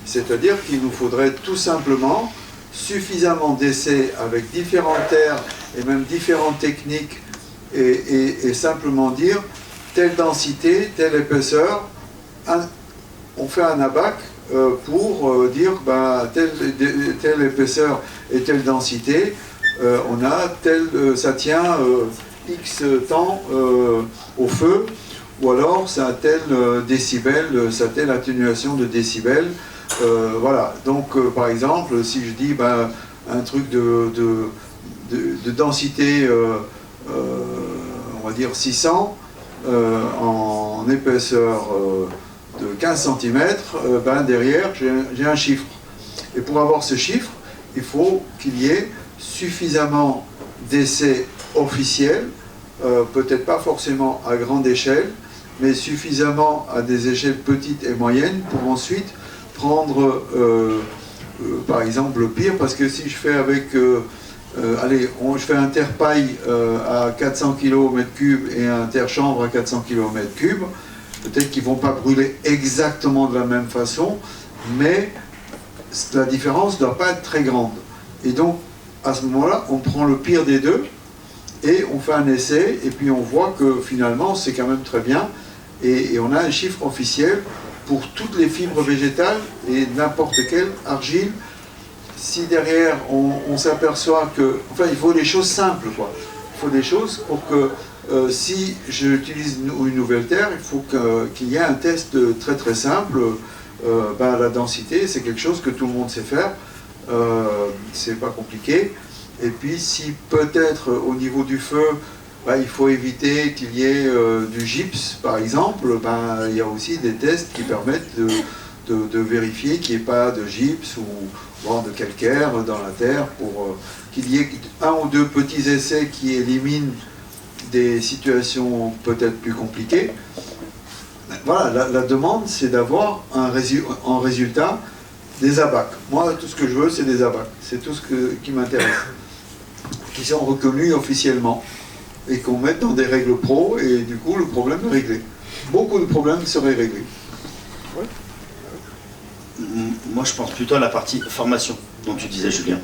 c'est-à-dire qu'il nous faudrait tout simplement suffisamment d'essais avec différentes terres et même différentes techniques et simplement dire telle densité, telle épaisseur, on fait un abac pour dire ben, telle épaisseur et telle densité, on a ça tient X temps au feu, ou alors ça a tel décibel, ça a telle atténuation de décibels. Voilà, donc par exemple, si je dis ben, un truc de densité, on va dire 600, en épaisseur de 15 cm, ben, derrière j'ai un chiffre. Et pour avoir ce chiffre, il faut qu'il y ait suffisamment d'essais officiels, peut-être pas forcément à grande échelle, mais suffisamment à des échelles petites et moyennes pour ensuite prendre par exemple le pire, parce que si je fais avec allez, je fais un terre-paille à 400 km3 et un terre-chambre à 400 km3, peut-être qu'ils ne vont pas brûler exactement de la même façon, mais la différence ne doit pas être très grande. Et donc à ce moment-là, on prend le pire des deux et on fait un essai, et puis on voit que finalement c'est quand même très bien, et on a un chiffre officiel pour toutes les fibres végétales et n'importe quelle argile. Si derrière on s'aperçoit que... Enfin, il faut des choses simples, quoi. Il faut des choses pour que si j'utilise une nouvelle terre, il faut qu'il y ait un test très très simple. Ben, la densité, c'est quelque chose que tout le monde sait faire. C'est pas compliqué. Et puis si peut-être au niveau du feu, ben, il faut éviter qu'il y ait du gypse par exemple, ben, il y a aussi des tests qui permettent de vérifier qu'il n'y ait pas de gypse ou de calcaire dans la terre, pour qu'il y ait un ou deux petits essais qui éliminent des situations peut-être plus compliquées. Voilà, la demande, c'est d'avoir en résultat des abacs. Moi, tout ce que je veux, c'est des abacs. C'est tout ce qui m'intéresse. Qui sont reconnus officiellement et qu'on mette dans des règles pro, et du coup, le problème est réglé. Beaucoup de problèmes seraient réglés. Ouais. Moi, je pense plutôt à la partie formation dont tu disais, Julien.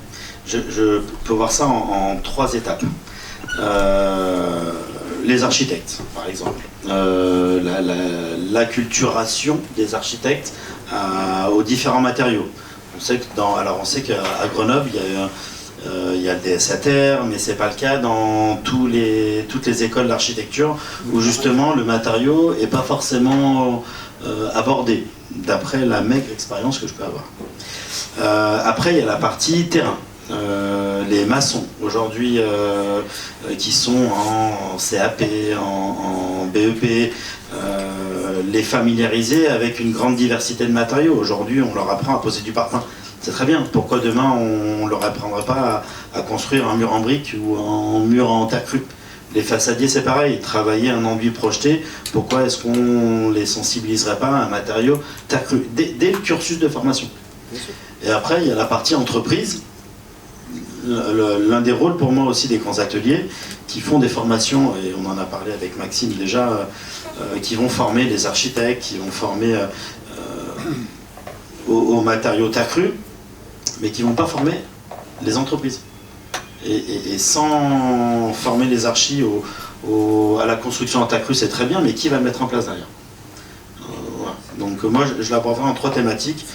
Je peux voir ça en 3 étapes. Les architectes, par exemple. L'acculturation des architectes aux différents matériaux. On sait qu'à Grenoble, il y a le DSATER, mais c'est pas le cas dans toutes les écoles d'architecture où justement le matériau n'est pas forcément abordé, d'après la maigre expérience que je peux avoir. Après, il y a la partie terrain. Les maçons aujourd'hui qui sont en CAP, en BEP, les familiariser avec une grande diversité de matériaux. Aujourd'hui, on leur apprend à poser du parpaing. C'est très bien. Pourquoi demain, on ne leur apprendra pas à construire un mur en briques ou un mur en terre crue? Les façadiers, c'est pareil. Travailler un enduit projeté, pourquoi est-ce qu'on ne les sensibiliserait pas à un matériau terre crue dès le cursus de formation? Et après, il y a la partie entreprise. L'un des rôles pour moi aussi des grands ateliers qui font des formations, et on en a parlé avec Maxime déjà, qui vont former les architectes, qui vont former aux matériaux terre crue, mais qui ne vont pas former les entreprises. Et sans former les archis à la construction en terre crue, c'est très bien, mais qui va le mettre en place derrière? Voilà. Donc moi, je l'aborderai en 3 thématiques.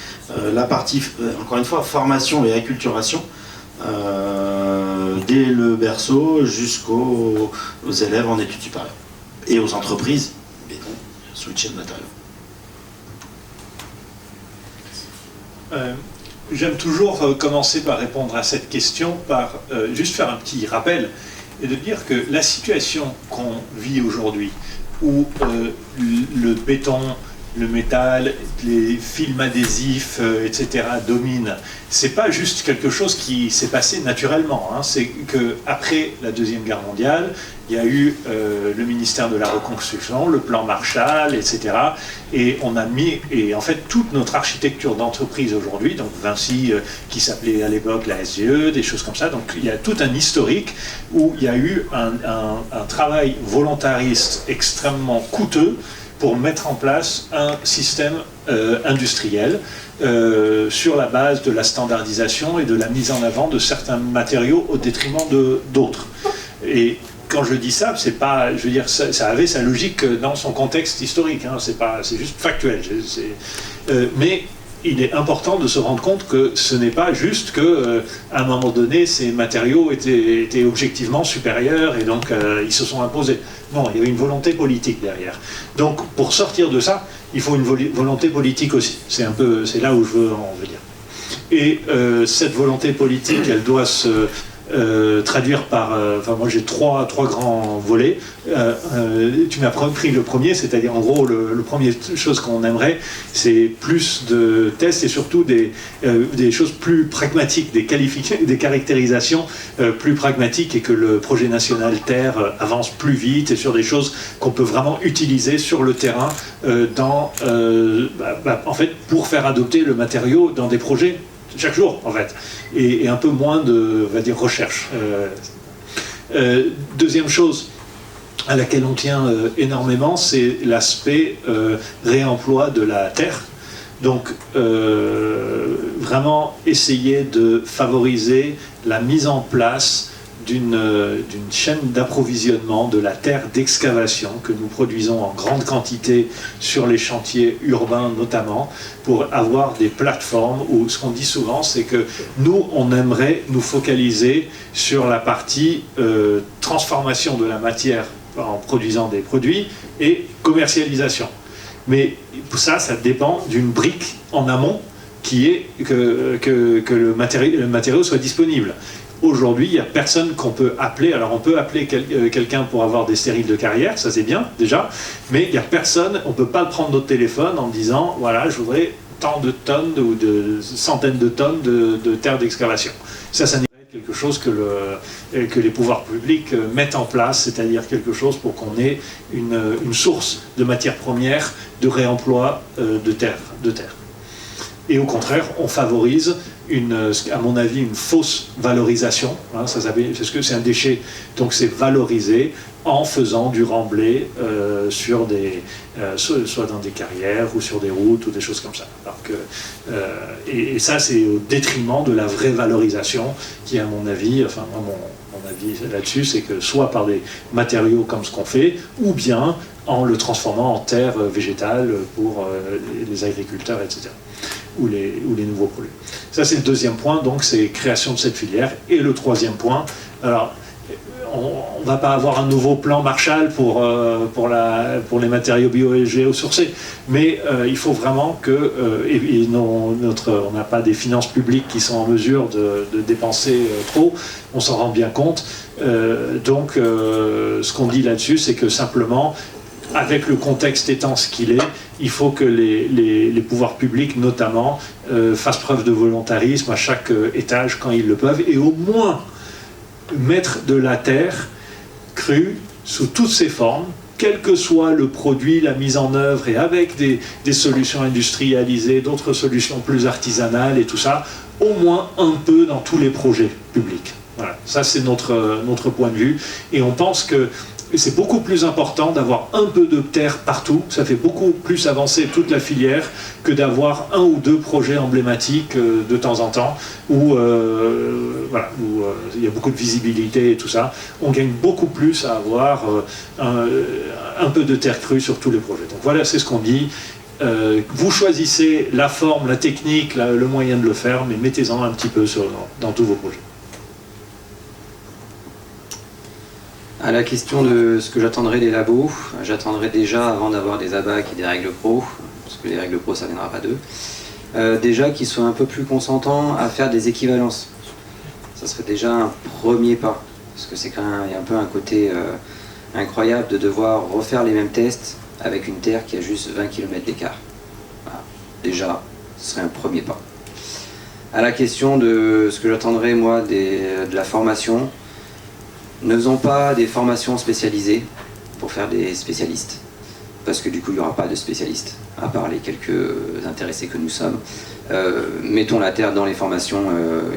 La partie, encore une fois, formation et acculturation, dès le berceau jusqu'aux élèves en études supérieures. Et aux entreprises, béton, switcher de matériaux. J'aime toujours commencer par répondre à cette question par juste faire un petit rappel et de dire que la situation qu'on vit aujourd'hui, où le béton, le métal, les films adhésifs, etc. dominent, c'est pas juste quelque chose qui s'est passé naturellement. Hein. C'est qu'après la Deuxième Guerre mondiale, il y a eu le ministère de la Reconstruction, le plan Marshall, etc. Et on a mis, et en fait, toute notre architecture d'entreprise aujourd'hui, donc Vinci, qui s'appelait à l'époque la SGE, des choses comme ça, donc il y a tout un historique où il y a eu un travail volontariste extrêmement coûteux pour mettre en place un système industriel sur la base de la standardisation et de la mise en avant de certains matériaux au détriment d'autres. Et quand je dis ça, c'est pas, je veux dire, ça avait sa logique dans son contexte historique, hein, c'est juste factuel. Mais il est important de se rendre compte que ce n'est pas juste que, à un moment donné, ces matériaux étaient objectivement supérieurs et donc ils se sont imposés. Non, il y avait une volonté politique derrière. Donc, pour sortir de ça, il faut une volonté politique aussi. C'est là où je veux en venir. Et cette volonté politique, elle doit se traduire par... Enfin, moi j'ai trois grands volets. Tu m'as pris le premier, c'est-à-dire en gros le premier chose qu'on aimerait, c'est plus de tests et surtout des choses plus pragmatiques, des caractérisations plus pragmatiques, et que le projet national Terre avance plus vite et sur des choses qu'on peut vraiment utiliser sur le terrain en fait, pour faire adopter le matériau dans des projets chaque jour, en fait, et un peu moins de, on va dire, recherche. Deuxième chose à laquelle on tient énormément, c'est l'aspect réemploi de la terre. Donc, vraiment essayer de favoriser la mise en place d'une chaîne d'approvisionnement de la terre d'excavation que nous produisons en grande quantité sur les chantiers urbains notamment, pour avoir des plateformes où ce qu'on dit souvent, c'est que nous, on aimerait nous focaliser sur la partie transformation de la matière en produisant des produits et commercialisation. Mais ça dépend d'une brique en amont qui est que le matériau soit disponible. Aujourd'hui, il n'y a personne qu'on peut appeler. Alors, on peut appeler quelqu'un pour avoir des stériles de carrière, ça c'est bien, déjà, mais il n'y a personne, on ne peut pas le prendre notre téléphone en disant, voilà, je voudrais tant de tonnes ou de centaines de tonnes de terre d'excavation. Ça n'est pas quelque chose que les pouvoirs publics mettent en place, c'est-à-dire quelque chose pour qu'on ait une source de matières premières de réemploi de terre. Et au contraire, on favorise à mon avis, une fausse valorisation, hein, parce que c'est un déchet, donc c'est valorisé en faisant du remblai sur soit dans des carrières ou sur des routes ou des choses comme ça. Alors que, et ça, c'est au détriment de la vraie valorisation qui, à mon avis, enfin moi, mon avis là-dessus, c'est que soit par des matériaux comme ce qu'on fait, ou bien en le transformant en terre végétale pour les agriculteurs, etc. Ou les nouveaux produits. Ça, c'est le deuxième point, donc c'est création de cette filière. Et le troisième point, alors, on ne va pas avoir un nouveau plan Marshall pour les matériaux bio et géosourcés, mais il faut vraiment que, on n'a pas des finances publiques qui sont en mesure de dépenser trop, on s'en rend bien compte. Donc, ce qu'on dit là-dessus, c'est que simplement, avec le contexte étant ce qu'il est, il faut que les pouvoirs publics, notamment, fassent preuve de volontarisme à chaque étage quand ils le peuvent, et au moins mettre de la terre crue sous toutes ses formes, quel que soit le produit, la mise en œuvre, et avec des solutions industrialisées, d'autres solutions plus artisanales et tout ça, au moins un peu dans tous les projets publics. Voilà. Ça, c'est notre point de vue. Et on pense que c'est beaucoup plus important d'avoir un peu de terre partout. Ça fait beaucoup plus avancer toute la filière que d'avoir un ou deux projets emblématiques de temps en temps où il y a beaucoup de visibilité et tout ça. On gagne beaucoup plus à avoir un peu de terre crue sur tous les projets. Donc voilà, c'est ce qu'on dit. Vous choisissez la forme, la technique, le moyen de le faire, mais mettez-en un petit peu dans tous vos projets. À la question de ce que j'attendrai des labos, j'attendrai déjà, avant d'avoir des ABAC et des règles pro, parce que les règles pro ça ne viendra pas d'eux, déjà qu'ils soient un peu plus consentants à faire des équivalences. Ça serait déjà un premier pas, parce que c'est quand même, il y a un peu un côté incroyable de devoir refaire les mêmes tests avec une terre qui a juste 20 km d'écart. Voilà. Déjà, ce serait un premier pas. À la question de ce que j'attendrai moi de la formation, ne faisons pas des formations spécialisées pour faire des spécialistes, parce que du coup il n'y aura pas de spécialistes, à part les quelques intéressés que nous sommes. Mettons la terre dans les formations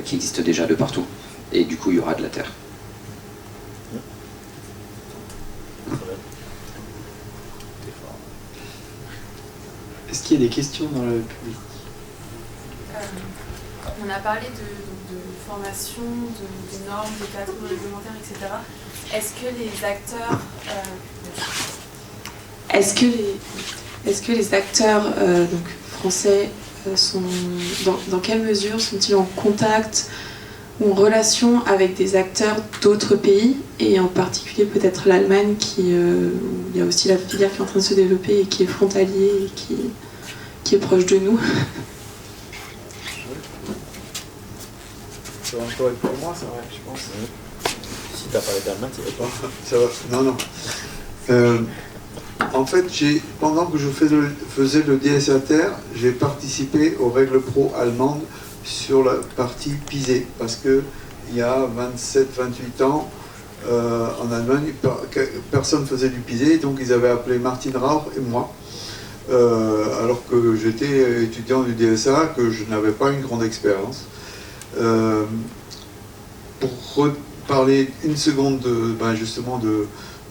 qui existent déjà de partout, et du coup il y aura de la terre. Est-ce qu'il y a des questions dans le public? On a parlé de formation, de normes, de cadres réglementaires, etc. Est-ce que les acteurs donc, français sont dans quelle mesure sont-ils en contact ou en relation avec des acteurs d'autres pays, et en particulier peut-être l'Allemagne où il y a aussi la filière qui est en train de se développer et qui est frontalier et qui est proche de nous? Ça va encore être pour moi, ça va, je pense. Si tu as parlé d'Allemagne, c'est pas. Ça va. Non. En fait, pendant que je faisais le DSA Terre, j'ai participé aux règles pro allemandes sur la partie pisée, parce que il y a 27-28 ans, en Allemagne, personne ne faisait du pisé, donc ils avaient appelé Martin Rauch et moi, alors que j'étais étudiant du DSA, que je n'avais pas une grande expérience. Pour reparler une seconde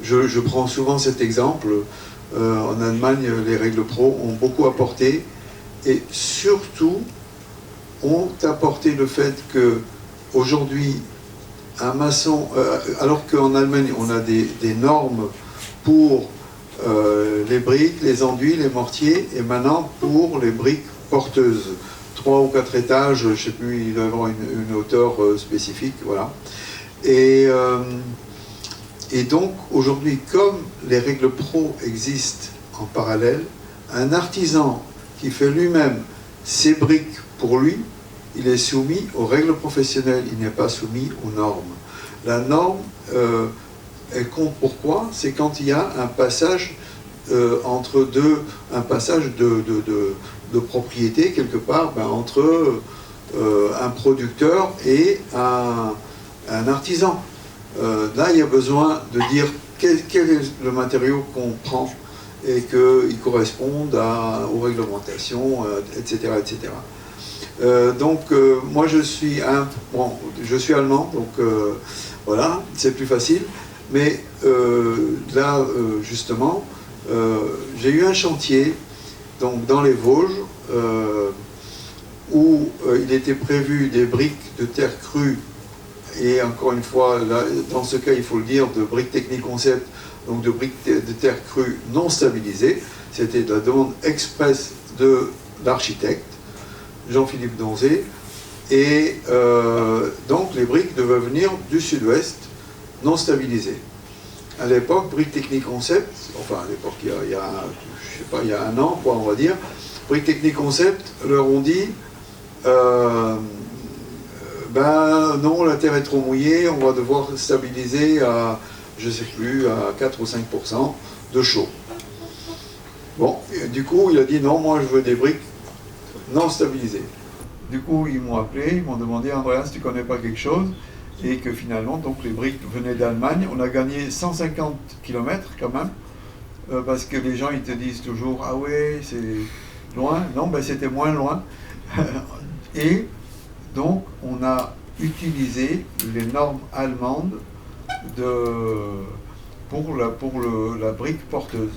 je prends souvent cet exemple. En Allemagne, les règles pro ont beaucoup apporté, et surtout ont apporté le fait que aujourd'hui un maçon, alors qu'en Allemagne on a des normes pour les briques, les enduits, les mortiers, et maintenant pour les briques porteuses. 3 ou 4 étages, je ne sais plus, il doit y avoir une hauteur spécifique, voilà. Et donc, aujourd'hui, comme les règles pro existent en parallèle, un artisan qui fait lui-même ses briques pour lui, il est soumis aux règles professionnelles, il n'est pas soumis aux normes. La norme, elle compte pourquoi? C'est quand il y a un passage entre un passage de propriété quelque part, entre un producteur et un artisan. Là, il y a besoin de dire quel est le matériau qu'on prend et qu'il corresponde aux réglementations, etc. etc. Donc, moi, je suis allemand, donc voilà, c'est plus facile. Mais là, justement, j'ai eu un chantier donc dans les Vosges, où il était prévu des briques de terre crue, et encore une fois, là, dans ce cas, il faut le dire, de briques techniques concept, donc de briques de terre crue non stabilisées. C'était la demande express de l'architecte, Jean-Philippe Donzé, et donc les briques devaient venir du sud-ouest, non stabilisées. À l'époque, Briques Techniques Concept, enfin à l'époque, il y a un an, quoi, on va dire, Briques Techniques Concept leur ont dit non, la terre est trop mouillée, on va devoir stabiliser à, je ne sais plus, à 4 ou 5% de chaud. Bon, et du coup, il a dit non, moi je veux des briques non stabilisées. Du coup, ils m'ont appelé, ils m'ont demandé, Andreas, tu connais pas quelque chose? Et que finalement, donc les briques venaient d'Allemagne. On a gagné 150 km quand même, parce que les gens ils te disent toujours, ah ouais, c'est loin. Non, ben c'était moins loin. Et donc, on a utilisé les normes allemandes pour la brique porteuse.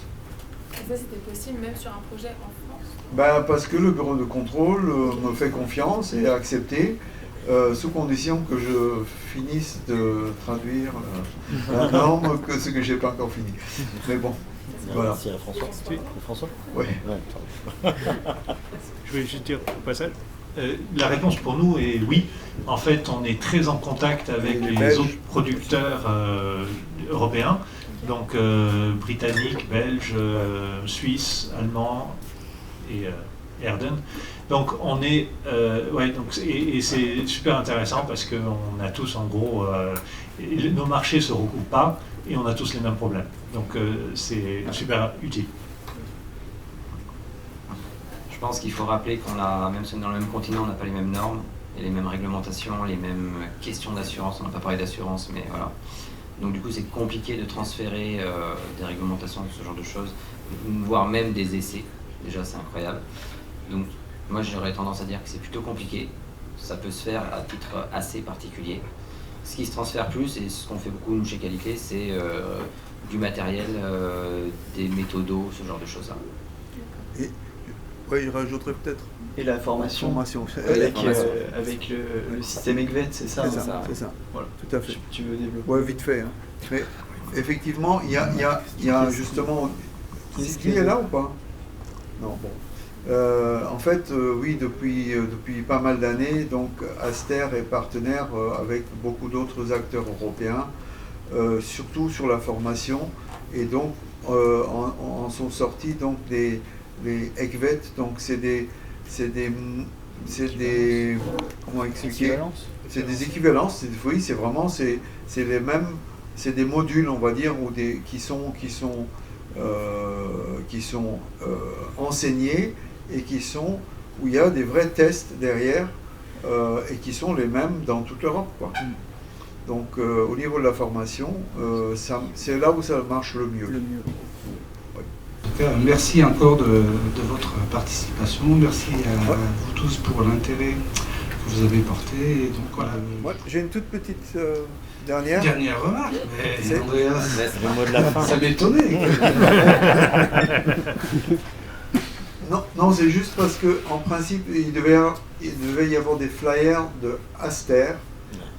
Et ça, c'était possible même sur un projet en France? Ben, parce que le bureau de contrôle me fait confiance et a accepté, sous condition que je finisse de traduire la norme, ce que je n'ai pas encore fini. Mais bon, voilà. Merci à François. François ? Oui. Je vais juste dire au passage. La réponse pour nous est oui. En fait, on est très en contact avec les autres producteurs européens, donc britanniques, belges, suisses, allemands et Erden. Donc on est, et c'est super intéressant parce qu'on a tous en gros, nos marchés ne se recoupent pas et on a tous les mêmes problèmes. Donc c'est super utile. Je pense qu'il faut rappeler qu'on a, même si on est dans le même continent, on n'a pas les mêmes normes et les mêmes réglementations, les mêmes questions d'assurance. On n'a pas parlé d'assurance, mais voilà. Donc du coup, c'est compliqué de transférer des réglementations, ce genre de choses, voire même des essais. Déjà, c'est incroyable. Donc moi, j'aurais tendance à dire que c'est plutôt compliqué. Ça peut se faire à titre assez particulier. Ce qui se transfère plus, et ce qu'on fait beaucoup nous chez Qualité, c'est du matériel, des méthodos, ce genre de choses-là. Oui, je rajouterais peut-être. Et la formation, avec le système ECVET, c'est ça? C'est ça, voilà. Tout à fait. Tu veux développer? Oui, vite fait. Hein. Mais effectivement, il y a justement... Qui est là ou pas? Non, bon. En fait, oui, depuis pas mal d'années, donc Aster est partenaire avec beaucoup d'autres acteurs européens, surtout sur la formation, et donc en sont sortis donc les ECVET, donc c'est des comment expliquer? C'est des équivalences. Oui, c'est vraiment c'est les mêmes, c'est des modules, on va dire, ou qui sont enseignés et où il y a des vrais tests derrière et qui sont les mêmes dans toute l'Europe, quoi. Donc au niveau de la formation, c'est là où ça marche le mieux. Merci encore de votre participation, merci à vous tous pour l'intérêt que vous avez porté. Et donc, voilà. Moi, j'ai une toute petite dernière remarque, mais Andreas, le mot de la fin. Ça m'étonnait. Non, c'est juste parce qu'en principe, il devait y avoir des flyers de Aster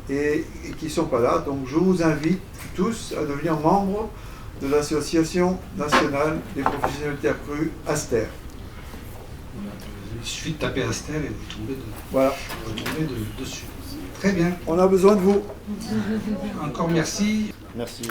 et qui ne sont pas là. Donc je vous invite tous à devenir membres de l'Association nationale des professionnels terre crue, Aster. Il suffit de taper Aster et vous tombez, dessus. Très bien. On a besoin de vous. Encore merci. Merci.